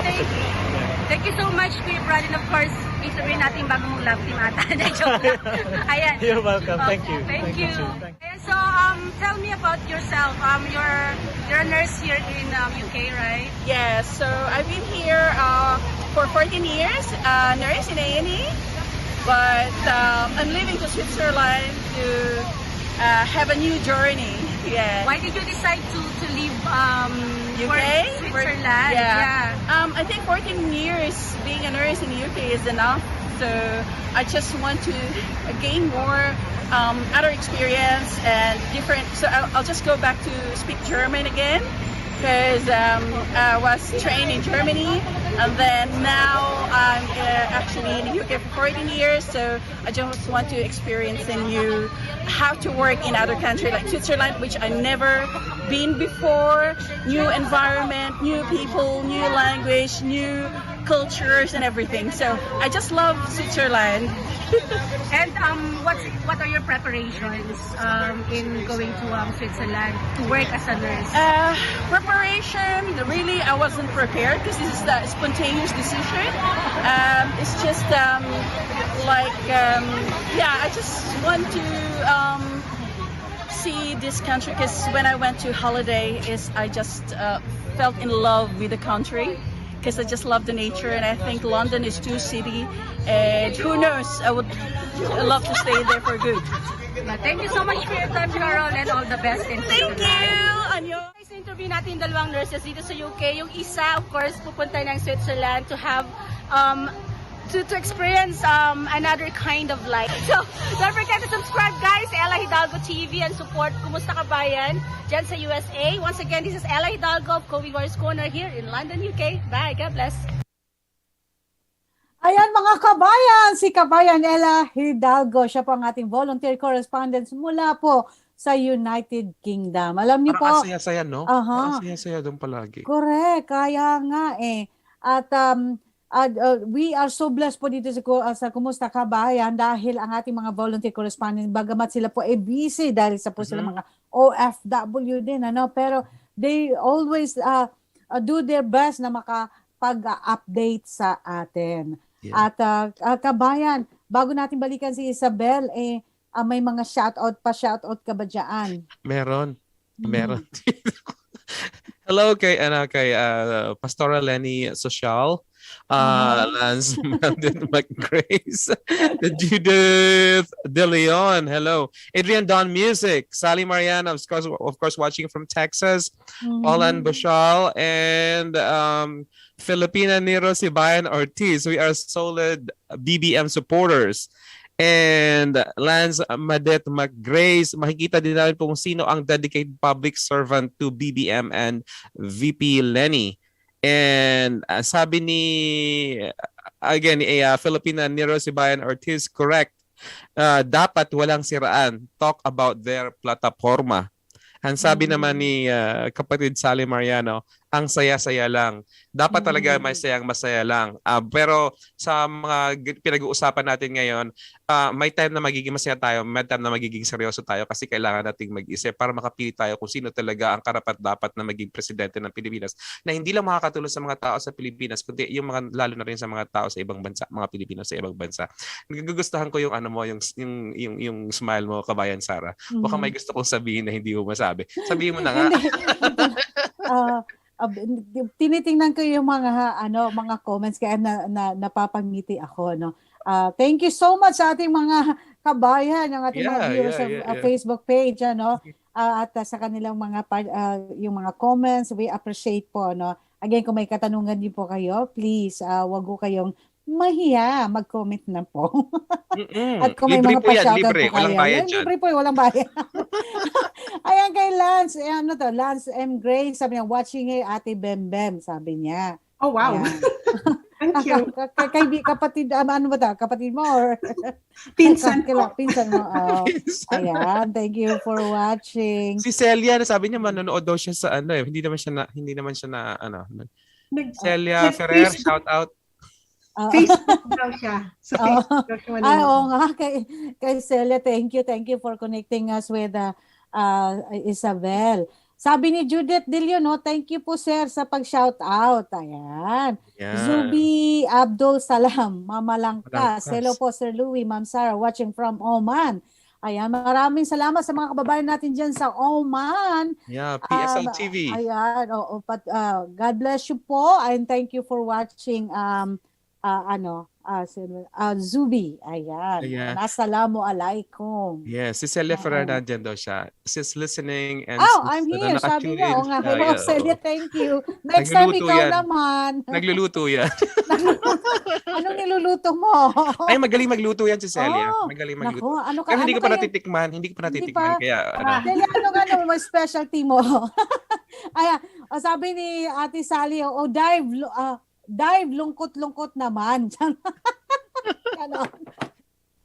thank you so much, Kuya Brad. And of course, isabihin natin bagong love team ata. Joke lang. Ayan. You're welcome. Thank you. Thank you. Ayan, so, tell me about yourself. You're a nurse here in UK, right? Yes, so I've been here for 14 years, nurse in A&E, but I'm leaving to Switzerland to have a new journey. Yeah. Why did you decide to leave UK? for Switzerland? Yeah. I think 14 years being a nurse in the UK is enough. So I just want to gain more other experience and different. So I'll just go back to speak German again, because I was trained in Germany, and then now I'm actually in the UK for 14 years. So I just want to experience how to work in other countries like Switzerland, which I never been before. New environment, new people, new language, new cultures and everything. So I just love Switzerland. And what are your preparations in going to Switzerland to work as a nurse? Preparation, really, I wasn't prepared because this is a spontaneous decision. It's just I just want to see this country, because when I went to holiday, I just felt in love with the country. Because I just love the nature, and I think London is too city, and who knows, I would love to stay there for good. Thank you so much for your time, Carol, and all the best. Thank you! Annyeong. Guys, Interview natin yung dalawang nurses dito sa UK. Yung isa, of course, pupunta ng Switzerland to have to experience another kind of life. So, don't forget to subscribe, guys, sa Ella Hidalgo TV and support Kumusta Kabayan dyan sa USA. Once again, this is Ella Hidalgo of COVID Wars Corner here in London, UK. Bye. God bless. Ayan mga kabayan, si Kabayan Ella Hidalgo, siya po ang ating volunteer correspondent mula po sa United Kingdom. Alam niyo po, Parang saya-saya, no? Aha. Parang saya-saya doon palagi. Correct, kaya nga eh. At we are so blessed po dito sa Kumusta Kabayan dahil ang ating mga volunteer correspondent, bagamat sila po busy dahil sa po sila mga OFW din, ano? Pero they always do their best na makapag-update sa atin. Yeah. At kabayan, bago natin balikan si Isabel, may mga shoutout ka ba dyan? Meron. Hello kay Pastoral Lenny Social, Lance McGrace, Judith De Leon, hello. Adrian Don Music, Sally Mariana, of course watching from Texas, Olan Bashal, and Filipina Nero Sibayan Ortiz. We are solid BBM supporters. And Lance Madet McGrace, makikita din natin kung sino ang dedicated public servant to BBM and VP Lenny. And sabi ni, again, Filipina Nero Sibayan Ortiz, correct. Dapat walang siraan. Talk about their plataforma. Ang sabi naman ni kapatid Sally Mariano, ang saya-saya lang. Dapat talaga may masaya lang. Pero sa mga pinag-uusapan natin ngayon, may time na magiging masaya tayo, may time na magiging seryoso tayo kasi kailangan nating mag-isip para makapili tayo kung sino talaga ang karapat-dapat na maging presidente ng Pilipinas na hindi lang makakatulong sa mga tao sa Pilipinas kundi yung mga lalo na rin sa mga tao sa ibang bansa, mga Pilipino sa ibang bansa. Nagugustuhan ko yung yung smile mo, Kabayan Sara. Baka may gusto kong sabihin na hindi mo masabi. Sabihin mo na nga. Tinitingnan ko yung mga comments kaya napapangiti ako, no. Thank you so much sa ating mga kabayan, ang ating mga viewers sa Facebook page, ano, at sa kanilang mga yung mga comments, we appreciate po, no. Again, kung may katanungan din po kayo, please wag ko kayong mahiya, mag-comment na po. At kung may libre mga po yan, pa-shoutout libre. po Walang kayo. bayad dyan. Libre po, walang bayad. Ayan kay Lance, Lance M. Gray, sabi niya, watching Ate Bembem, sabi niya. Oh, wow. Thank you. Kapatid, ano ba ito? Kapatid mo or? Pinsan ko. Pinsan mo. Ayan, thank you for watching. Si Celia, sabi niya manonood daw siya sa hindi naman siya na Celia Ferrer, shout out. Facebook daw siya. Sa Facebook daw siya manonood. Oo nga, kay Celia, thank you for connecting us with Isabel. Sabi ni Judith Dilio, no, thank you po sir sa pag-shout out. Ayan. Yeah. Zubi Abdul Salam, Mama Langkas. Langkas. Hello po Sir Louie, Ma'am Sarah, watching from Oman. Ayan, maraming salamat sa mga kababayan natin dyan sa Oman. Yeah, PSLTV. Ayan, God bless you po and thank you for watching Zubi. Ayan. Assalamu alaikum. Yes, si Celia Ferrer nandiyan daw siya. She's listening and I'm here. Sabi niya. O nga, hello Celia, thank you. Next time ikaw naman. Nagluluto yan. Anong niluluto mo? Ay, magaling magluto yan si Celia. Magaling magluto. Pero hindi ko pa natitikman. Kaya, Celia, ano may specialty mo? Ayan, sabi ni Ate Sally, dive, lungkot-lungkot naman.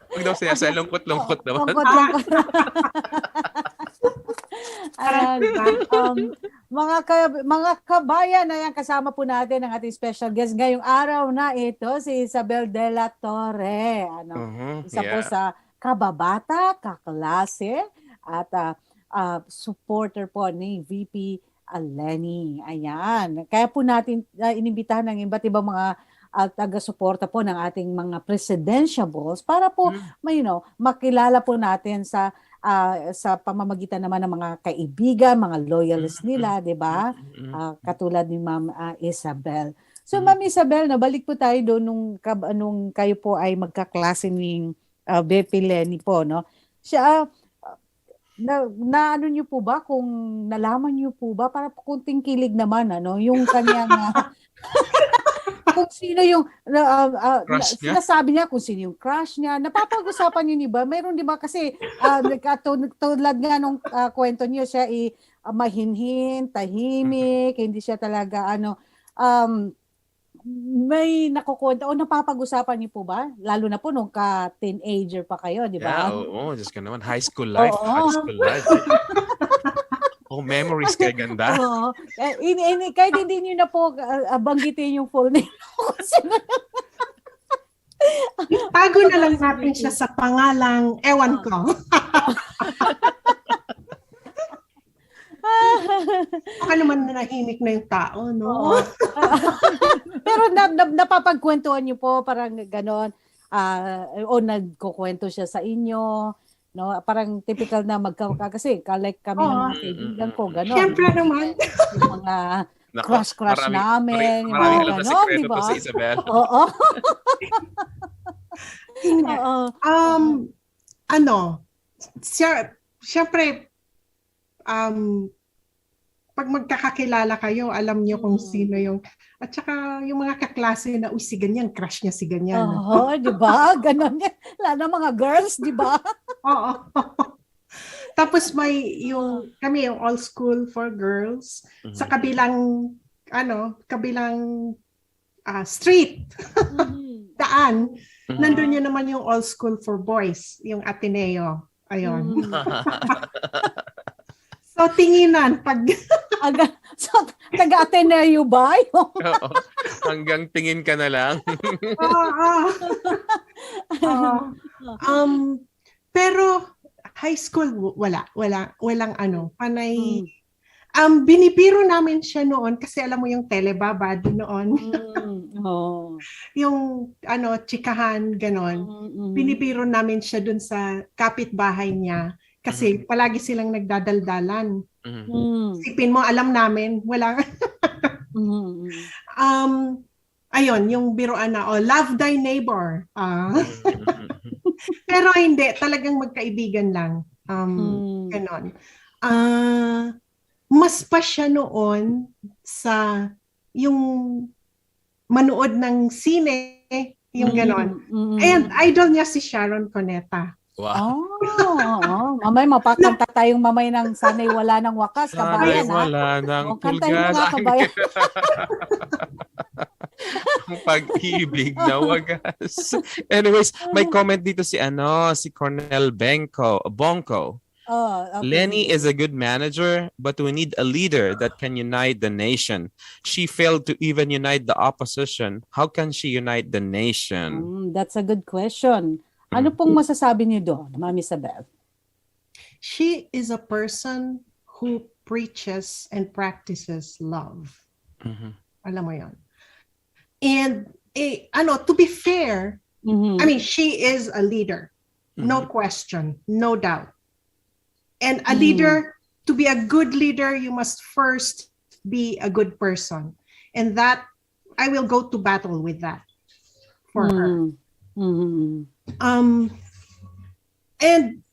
Huwag daw siya sa lungkot-lungkot naman. Lungkot-lungkot. Mga kabayan, ayan, kasama po natin ang ating special guest ngayong araw na ito, si Isabel De La Torre. Isa po sa kababata, kaklase, at supporter po ni VP Lenny. Ayan. Kaya po natin inimbitahan ng iba't ibang mga taga-suporta po ng ating mga presidentiables para po makilala po natin sa pamamagitan naman ng mga kaibigan, mga loyalists nila, 'di ba? Katulad ni Ma'am Isabel. So Ma'am Isabel, balik po tayo doon nung kayo po ay magkaklase ni VP Lenny po, no? Siya na ano niyo po ba, kung nalaman niyo po ba, para kunting kilig naman, ano, yung kanyang, kung sino yung, Crush niya? sinasabi niya kung sino yung crush niya, napapag-usapan niyo, di ba? Mayroon, di ba, kasi, tulad nga nung kwento niyo, siya mahinhin, tahimik, hindi siya talaga, may nakukwento o napapag-usapan niyo po ba? Lalo na po nung ka-teenager pa kayo, di ba? Yeah, oo. Diyos ko naman. High school life. Oo. High school life. Oh, memories kay ganda. Oo. Kahit hindi niyo na po banggitin yung full name. Kasi Tago na lang natin siya sa pangalang ewan ko. Baka naman nahimik na yung tao, no? Pero napapagkwentuhan niyo po, parang ganon, o nagkukwento siya sa inyo, no? Parang typical na kasi like kami ng mga kaibigan ko, ganon. Siyempre naman. Yung mga crush namin, yung mga Marami alam na ganon, sekreto di ba? to si Isabel. Oo. Oo. Siyempre, pag magkakakilala kayo, alam niyo kung sino yung, at saka yung mga kaklase na, si ganyan, crush niya si ganyan. Oo, di ba? Ganon yan. Lalo na mga girls, di ba? Oo. Tapos kami yung all school for girls, sa kabilang street, daan, nandun yun naman yung all school for boys, yung Ateneo. Ayun. So, tinginan. So, taga-Ateneo ba? Oo. Hanggang tingin ka na lang. Pero, high school, walang panay. Binibiro namin siya noon kasi alam mo yung telebabad noon. Yung chikahan, ganon. Binibiro namin siya dun sa kapitbahay niya. Kasi palagi silang nagdadaldalan. Sipin mo, alam namin, wala. Ayun, yung biroan na, love thy neighbor. Pero hindi, talagang magkaibigan lang. Ganon. Mas pa siya noon sa yung manood ng sine, yung ganon. And idol niya si Sharon Cuneta. Wow. Mamay, mapakanta tayong mamay ng Sana'y Wala ng Wakas, kabayan. Sana'y wala ng Kantahin mo pulgas. nga, kabayan. Ang pag-ibig na wagas. Anyways, may comment dito si Cornel Bonco. Okay. Lenny is a good manager, but we need a leader that can unite the nation. She failed to even unite the opposition. How can she unite the nation? That's a good question. Ano pong masasabi niyo doon, Ma'am Isabel? She is a person who preaches and practices love. Alam mo yon. And to be fair, I mean, she is a leader. No question, no doubt. And a leader, to be a good leader, you must first be a good person. And that, I will go to battle with that for her. And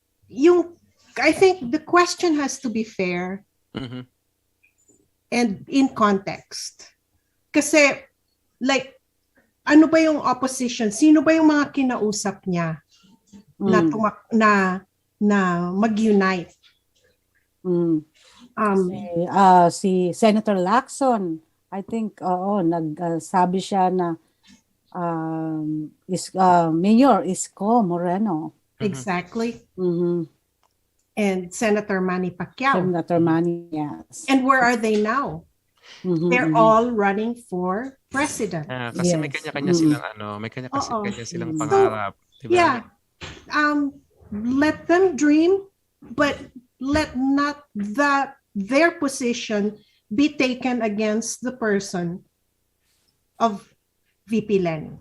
I think the question has to be fair and in context. Kasi, like, ano ba yung opposition? Sino ba yung mga kinausap niya na mag-unite? Si Senator Lacson, I think, nagsabi siya na Mayor Isko Moreno. Exactly. And Senator Manny Pacquiao. Senator Manny, yes. And where are they now? They're all running for president. Kasi may kanya-kanya silang may kanya-kanya silang pangarap. Diba? Yeah. Let them dream, but let not their position be taken against the person of VP Lenny.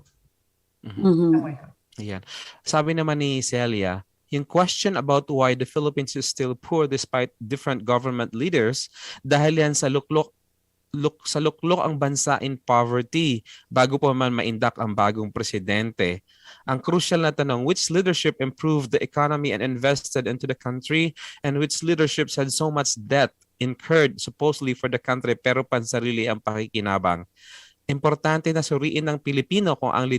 Ayan. Sabi naman ni Celia, yung question about why the Philippines is still poor despite different government leaders, dahil yan sa luklok sa luklok ang bansa in poverty bago pa man maindak ang bagong presidente. Ang crucial na tanong, which leadership improved the economy and invested into the country, and which leaderships had so much debt incurred supposedly for the country pero pansarili ang pakikinabang? Importante na suriin ng Pilipino kung ang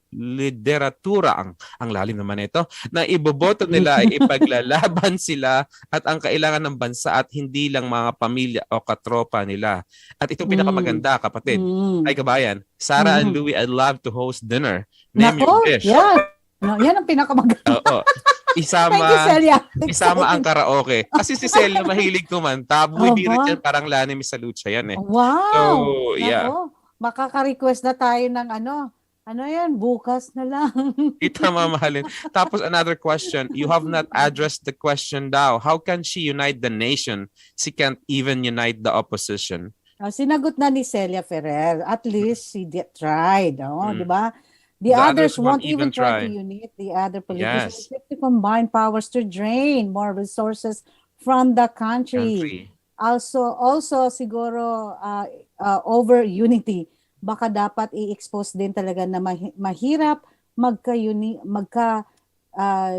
lideratura, ang lalim naman ito, na iboboto nila ay ipaglalaban sila at ang kailangan ng bansa at hindi lang mga pamilya o katropa nila. At itong pinakamaganda, kapatid, ay kabayan, Sarah and Louie, I'd love to host dinner. Name your Nako, dish. yan. No, yan ang pinakamaganda. Oo. Thank you, Celia. Isama ang karaoke. Kasi si Celia mahilig kumanta. Bumibirit yan, parang Lani Misalucha yan eh. Wow. So, yeah. Nako, makaka-request na tayo ng ano yan, bukas na lang. Ita mamahalin. Tapos another question. You have not addressed the question daw. How can she unite the nation? She can't even unite the opposition. Sinagot na ni Celia Ferrer. At least she tried. Oh, di ba? The The others others won't won't even try to unite the other politicians. To combine powers to drain more resources from the country. Also siguro over unity. Baka dapat i-expose din talaga na mahirap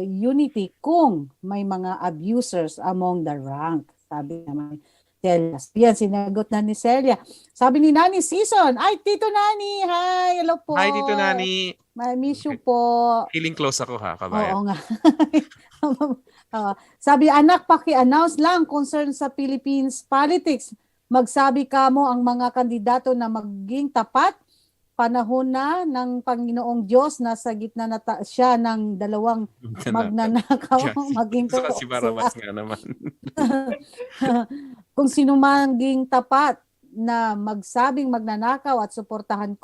unity kung may mga abusers among the rank. Sabi naman Celia. Yan, sinagot na ni Celia. Sabi ni Nani Season, ay, Tito Nani, hi, hello po. Hi, Tito Nani. I miss you po. Feeling close ako ha, kabayan. Oo nga. Sabi, anak, paki-announce lang concern sa Philippines politics. Magsabi ka mo ang mga kandidato na maging tapat, panahon na ng Panginoong Diyos, nasa gitna na siya ng dalawang magnanakaw, maging so, si Barabas nga naman. Kung sino maging tapat na magsabing magnanakaw at suportahan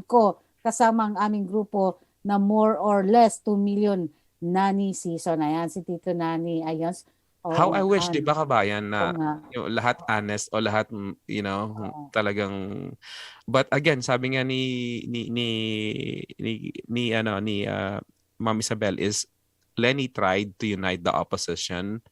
ko kasama ang aming grupo na more or less 2 million Nani Season. Ayan, si Tito Nani. Ayan. How I wish, di ba kabayan, na yung lahat honest o lahat, talagang, but again, sabi nga ni Ma'am Isabel is Lenny tried to unite the opposition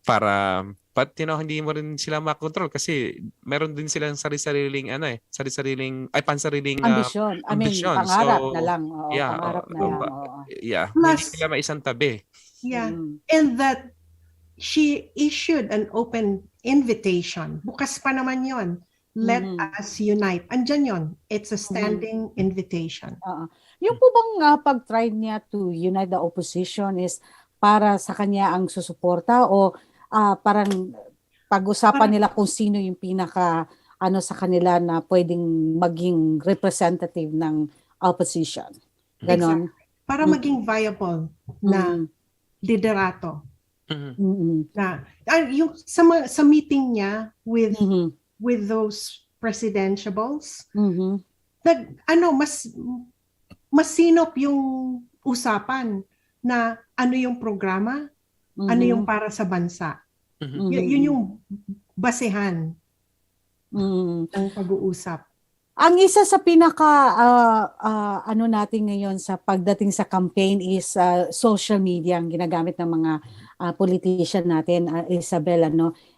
para, but hindi mo rin sila makontrol kasi meron din silang pansariling ambisyon. Pangarap na lang. Pangarap na lang. Plus, hindi sila maisang tabi. Yeah. And that she issued an open invitation. Bukas pa naman yon. Let us unite. Andyan yon. It's a standing invitation. Yung po bang pag-try niya to unite the opposition is para sa kanya ang susuporta o parang pag-usapan nila kung sino yung pinaka sa kanila na pwedeng maging representative ng opposition? Ganon. Exactly. Para maging viable na liderato. Na yung sa meeting niya with those presidentiables, mas sinop yung usapan na ano yung programa, ano yung para sa bansa. Yun yung basehan ng pag-uusap. Ang isa sa pinaka natin ngayon sa pagdating sa campaign is social media ang ginagamit ng mga politician natin, Isabel,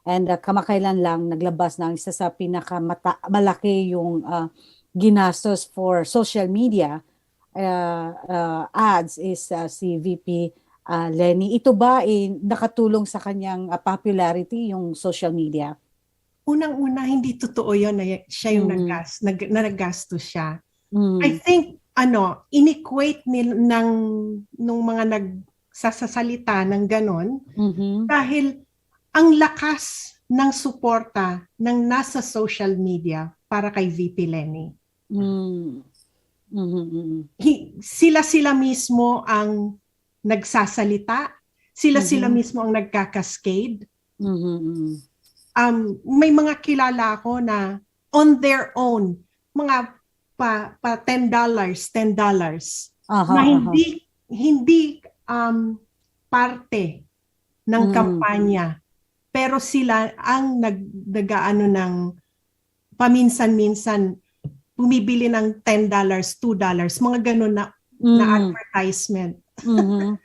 and kamakailan lang naglabas na ang isa sa pinakamalaki yung ginastos for social media ads is si VP Lenny. Ito ba nakatulong sa kanyang popularity yung social media? Unang-una, hindi totoo yun na siya yung naggastos siya. I think, inequate nung mga nagsasalita ng ganon dahil ang lakas ng suporta ng nasa social media para kay VP Lenny. Sila mismo ang nagsasalita, sila mismo ang nagkakaskade. May mga kilala ako na on their own, mga pa $10, na hindi parte ng kampanya, pero sila ang nag-aano ng paminsan-minsan bumibili ng $10, $2, mga ganun na advertisement.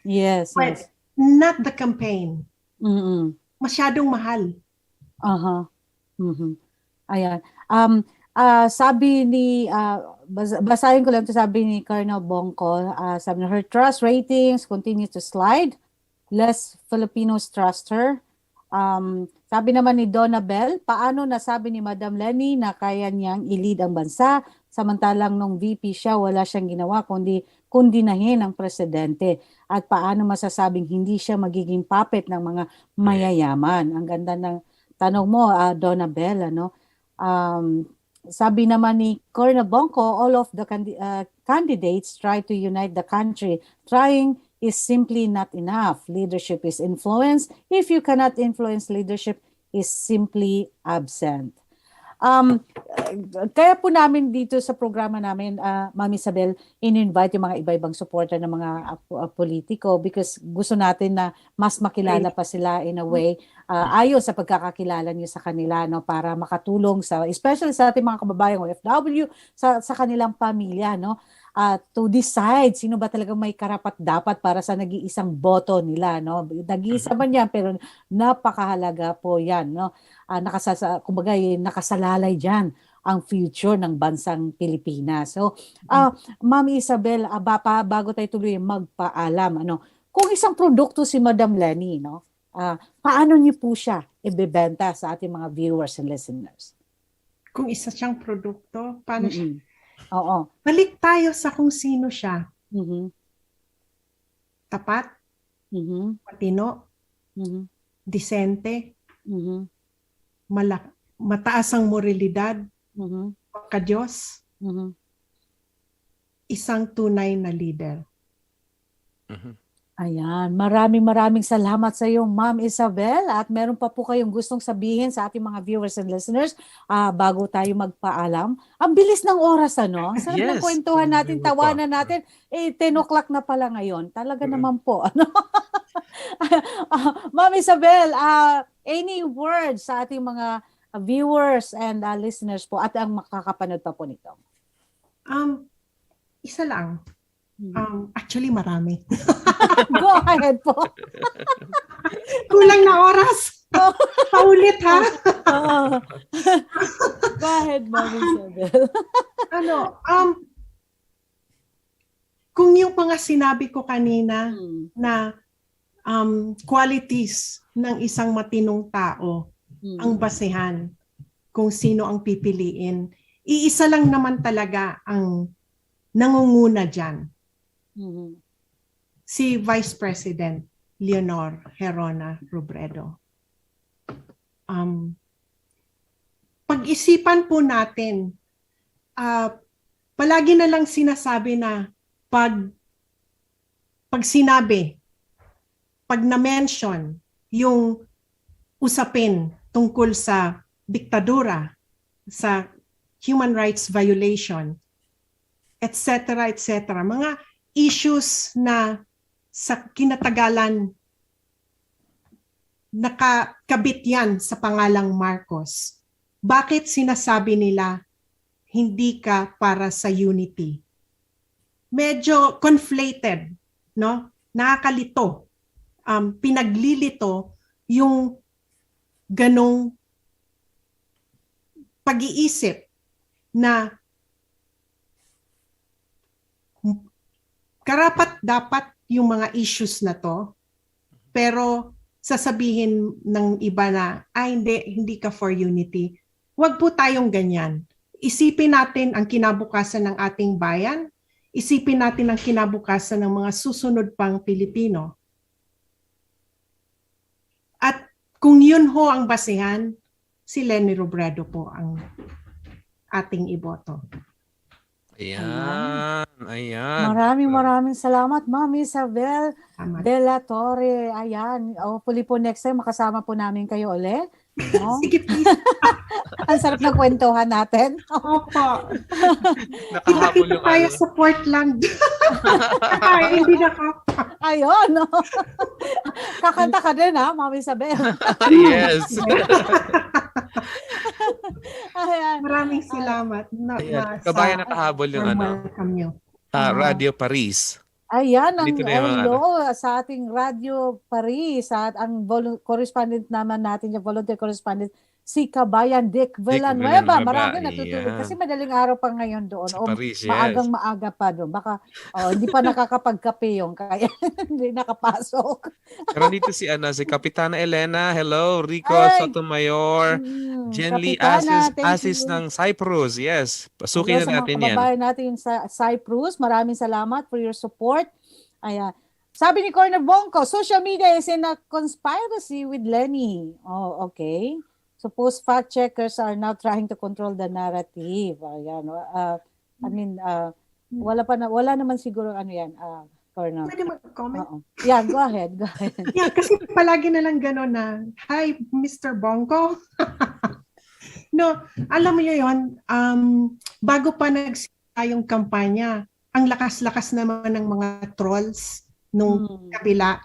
Yes. But not the campaign. Masyadong mahal. Ayan. Sabi ni, basahin ko lang ito, sabi ni Colonel Bongko, sabi niya, her trust ratings continue to slide. Less Filipinos trust her. Sabi naman ni Donna Bell, paano nasabi ni Madam Lenny na kaya niyang i-lead ang bansa, samantalang nung VP siya, wala siyang ginawa kundi kundinahin ang presidente. At paano masasabing hindi siya magiging puppet ng mga mayayaman? Ang ganda ng tanong mo, Donna Bell, ano? Sabi naman ni Colonel Bongko, all of the candidates try to unite the country. Trying is simply not enough. Leadership is influence. If you cannot influence, leadership is simply absent. Kaya po namin dito sa programa namin, Ma'am Isabel, in-invite yung mga iba-ibang supporter ng mga politiko because gusto natin na mas makilala pa sila in a way ayon sa pagkakakilala niyo sa kanila, no, para makatulong sa, especially sa ating mga kababayang OFW, sa kanilang pamilya, no, to decide sino ba talagang may karapat-dapat para sa nag-iisang boto nila, no. Nag-iisa man yan, pero napakahalaga po yan, no. Kumbaga, nakasalalay dyan ang future ng bansang Pilipinas. So, Ma'am Isabel, bago tayo tuloy magpaalam, ano, kung isang produkto si Madam Lenny, no, paano niyo po siya ibebenta sa ating mga viewers and listeners? Kung isa siyang produkto, paano siya? Oo. Balik tayo sa kung sino siya. Tapat, matino, disente, mataas ang moralidad, pagka-Diyos, isang tunay na leader. Ayan, maraming salamat sa iyo, Ma'am Isabel. At meron pa po kayong gustong sabihin sa ating mga viewers and listeners bago tayo magpaalam. Ang bilis ng oras, ano? Sarap ng kwentuhan natin, tawanan natin. 10 o'clock na pala ngayon. Talaga naman po. Ano? Ma'am Isabel, any words sa ating mga viewers and listeners po at ang makakapanood pa po nito? Isa lang. Actually, marami. Go ahead po. Kulang na oras. Paulit, ha? Go ahead, Ma'am Isabel. Kung yung mga sinabi ko kanina na qualities ng isang matinong tao ang basehan kung sino ang pipiliin, iisa lang naman talaga ang nangunguna dyan. Si Vice President Leonor Herona Robredo. Pag-isipan po natin, palagi na lang sinasabi na pag sinabi, pag na-mention yung usapin tungkol sa diktadura, sa human rights violation, etc., mga issues na sa kinatagalan nakakabit yan sa pangalang Marcos. Bakit sinasabi nila hindi ka para sa unity? Medyo conflated, no? Nakakalito. Pinaglilito yung ganong pag-iisip na karapat-dapat yung mga issues na to, pero sasabihin ng iba na, hindi ka for unity. Huwag po tayong ganyan. Isipin natin ang kinabukasan ng ating bayan, isipin natin ang kinabukasan ng mga susunod pang Pilipino. At kung yun ho ang basehan, si Lenny Robredo po ang ating iboto. Ayan. Maraming salamat, Ma'am Isabel De La Torre. Ayan, hopefully po next time makasama po namin kayo ulit. No? Sige, please. Ang sarap ng kwentuhan natin. Opo. Nakahabol Kita tayo sa Portland. Hindi Ayun, no? Kakanta ka din, ha, Ma'am Isabel? Yes. Ayan. Maraming salamat. Kabayan, nakahabol yung Radio Paris. Ayan, ang Dito na yung hello sa ating Radio Paris, at ang correspondent naman natin, yung volunteer correspondent, si Kabayan Dick Villanueva. Marami natutulog yeah. kasi madaling araw pa ngayon doon. Sa O Paris, yes. maagang maaga pa doon. Baka hindi pa nakakapagkape yung kaya hindi nakapasok. Pero dito si Kapitana Elena. Hello, Rico Ay! Sotomayor. Jen Lee Kapitana, thank Asis you. ng Cyprus. Yes, Hello pasukin sa na mga natin yan. kababayan natin sa Cyprus. Maraming salamat for your support. Ayan. Sabi ni Corner Bonko, social media is in a conspiracy with Lenny. Oh, okay. Suppose fact checkers are now trying to control the narrative. Ayan. Wala naman siguro yan, Corner. Pwede mag-comment? Oo. Yeah, go ahead. Yeah, kasi palagi na lang gano'n na, hi, Mr. Bongo. No, alam mo yun, bago pa nagsimula yung kampanya, ang lakas-lakas naman ng mga trolls nung kabila,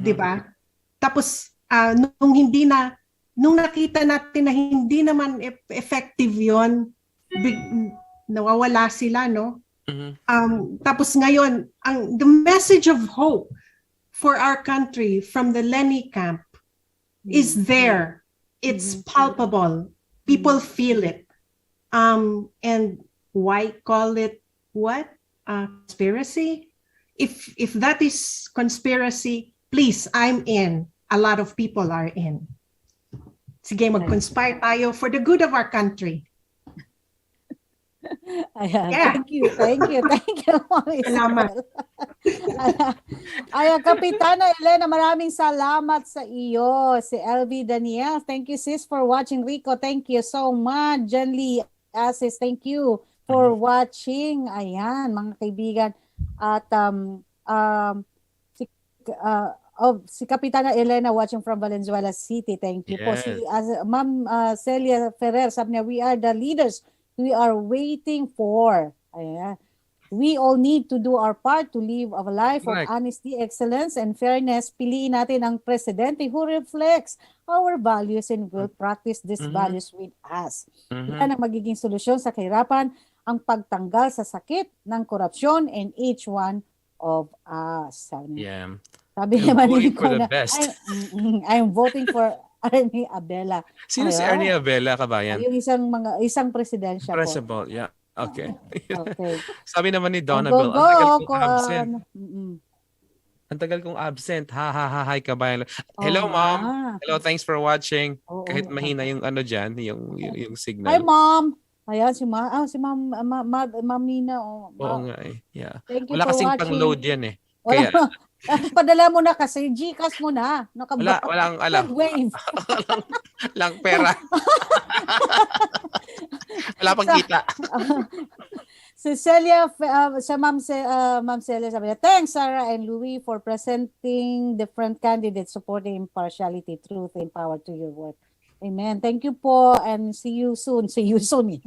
di ba? Tapos, nung nakita natin na hindi naman effective yun, nawawala sila, no? Tapos ngayon, the message of hope for our country from the Lenny camp is there. It's palpable. People feel it. And why call it what? Conspiracy? If that is conspiracy, please, I'm in. A lot of people are in. Sige, mag-conspire tayo for the good of our country. Ayan, Yeah. thank you. Mami Salamat. Ayan, Kapitana Elena, maraming salamat sa iyo. Si LV Daniel, thank you sis for watching. Rico, thank you so much. Jen Lee Asis, thank you for watching. Ayan, mga kaibigan. At si Kapitana Elena watching from Valenzuela City. Thank you po. Yes. Si Ma'am Celia Ferrer, sabi niya, we are the leaders we are waiting for. Ayan. We all need to do our part to live a life of Correct. honesty, excellence, and fairness. Piliin natin ang presidente who reflects our values and will practice these values with us. Yan ang magiging solusyon sa kahirapan, ang pagtanggal sa sakit ng korupsyon in each one of us. Yeah. Sabi I'm naman voting ni for the Nico na, best. I'm voting for Ernie Abela. Sino si Ayan. Ernie Abela, kabayan? Yung isang presidensya po. Principal, yeah. Okay. Okay. Sabi naman ni Go, Donabel, go, ang tagal go. kong absent. Ang tagal kong absent. Hi, kabayan. Hello, Mom. Hello, thanks for watching. Oo, Kahit oo. mahina yung dyan, yung signal. Hi, Mom. Ayan, si Ma'am Mina. Oo nga eh. Yeah. Thank you Wala for kasing watching. pang-load yan eh. Wala. Kaya, Padala mo na kasi. Gcash mo na. walang alam. Wave. Walang pera. Wala pang kita. Si Celia, sa Ma'am Celia, sabi niya, thanks Sarah and Louis for presenting different candidates supporting impartiality, truth, and power to your work. Amen. Thank you po and see you soon. See you soon.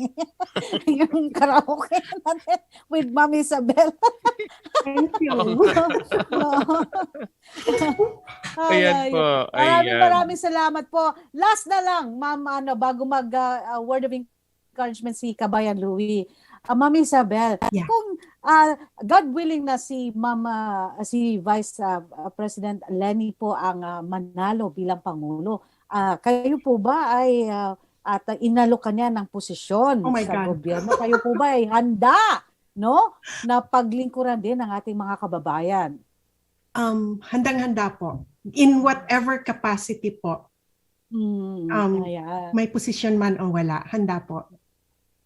Yung karaoke natin with Ma'am Isabel. Thank you. Ayan po. Maraming salamat po. Last na lang, Ma'am, bago word of encouragement si Kabayan Louie. Ma'am Isabel, Yeah. kung God willing na si si Vice President Lenny po ang manalo bilang Pangulo, kayo po ba ay at inalokan niya ng posisyon Oh my sa God. gobyerno? Kayo po ba ay handa, no, na paglingkuran din ng ating mga kababayan? Handang-handa po. In whatever capacity po. Ayan. May position man o wala, handa po.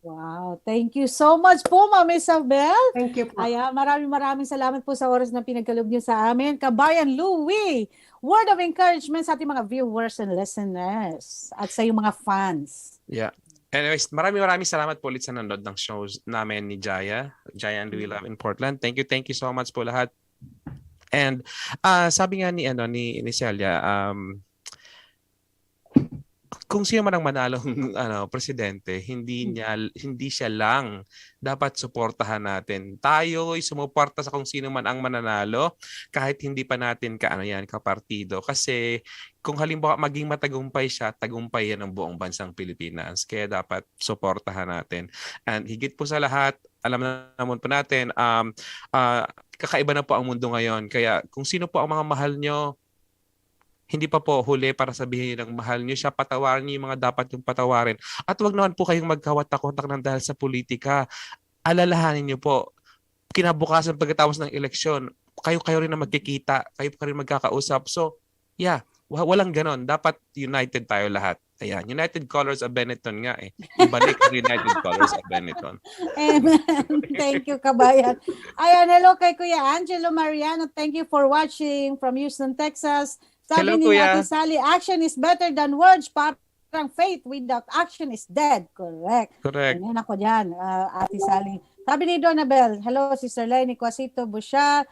Wow, thank you so much po, Ma'am Isabel. Thank you po. Ayan, maraming salamat po sa oras na pinagkaloob niyo sa amin. Kabayan Louie, word of encouragement sa ating mga viewers and listeners at sa iyong mga fans. Yeah. Anyways, maraming salamat po ulit sa nanood ng shows namin ni Jaya and Louie Love in Portland. Thank you so much po lahat. And sabi nga ni Celia, kung sino man ang manalong presidente, hindi siya lang dapat suportahan natin. Tayo ay sumuporta sa kung sino man ang mananalo kahit hindi pa natin kapartido. Kasi kung halimbawa maging matagumpay siya, tagumpay yan ng buong bansang Pilipinas. Kaya dapat suportahan natin. And higit po sa lahat, alam naman po natin, kakaiba na po ang mundo ngayon. Kaya kung sino po ang mga mahal nyo, hindi pa po huli para sabihin ng mahal niyo siya. Patawarin niyo yung mga dapat yung patawarin. At wag naman po kayong magkawatak-watak ng dahil sa politika. Alalahanin niyo po, kinabukasan pagkatapos ng eleksyon, kayo rin na magkikita, kayo pa rin magkakausap. So, yeah, walang ganon. Dapat united tayo lahat. Ayan, United Colors of Benetton nga eh. Ibalik ang United Colors of Benetton. Amen. Thank you, kabayan. Ayan, hello kay Kuya Angelo Mariano. Thank you for watching from Houston, Texas. Sabi Hello, ni Kuya. Ate Sally, action is better than words. Parang faith without action is dead. Correct. Correct. Ayan ako dyan, Ate Sally. Sabi ni Donabel, hello, Sister Lenny Quasito Busha.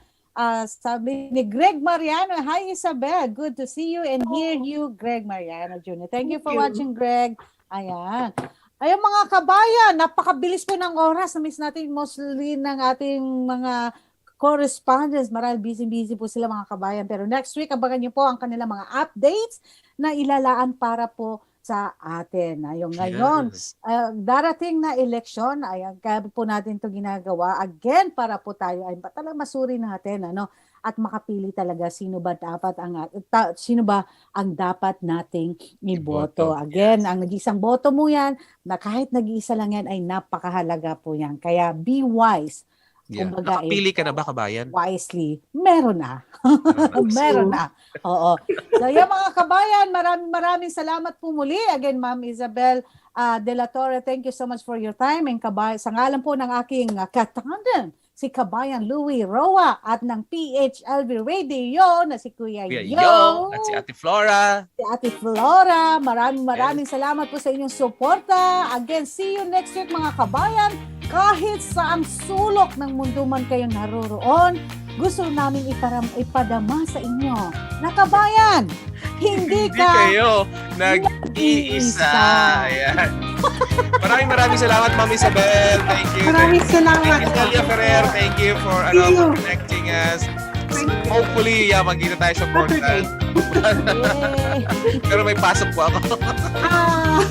Sabi ni Greg Mariano, hi Isabel, good to see you and hear you, Greg Mariano Jr. Thank you for watching, Greg. Ayan. Ayun mga kabayan, napakabilis po ng oras. Na-miss natin mostly ng ating mga correspondents. Marahil busy po sila mga kabayan. Pero next week, abangan niyo po ang kanilang mga updates na ilalaan para po sa atin. Ayun, ngayon, Yes. darating na eleksyon, ayan, kaya po natin ito ginagawa again para po tayo ay talagang masuri natin, ano, at makapili talaga sino ba ang dapat nating iboto. Again, Yes. ang nag-iisang boto mo yan, na kahit nag-iisa lang yan ay napakahalaga po yan. Kaya be wise. Yeah. Kumbaga, Nakapili ka na ba, kabayan? Wisely. Meron na. Meron na. Oo. So, yan mga kabayan, maraming salamat po muli. Again, Ma'am Isabel De La Torre, thank you so much for your time. And sa ngalan po ng aking katandem, si Kabayan Louie Roa at ng PHLV Radio na si Kuya Yo. At si Ate Flora. Si Ate Flora, maraming salamat po sa inyong suporta. Again, see you next week mga kabayan. Kahit sa ang sulok ng mundo man kayo naroroon, gusto namin ipadama sa inyo na kabayan, hindi kayo nag-iisa. Ayan. Maraming salamat, Ma'am Isabel. Thank you. Maraming salamat. Thank you, Celia Ferrer. Thank you for for connecting us. Hopefully, magkita tayo sa portal. Saturday. Yay! Pero may pasok po ako. Ah.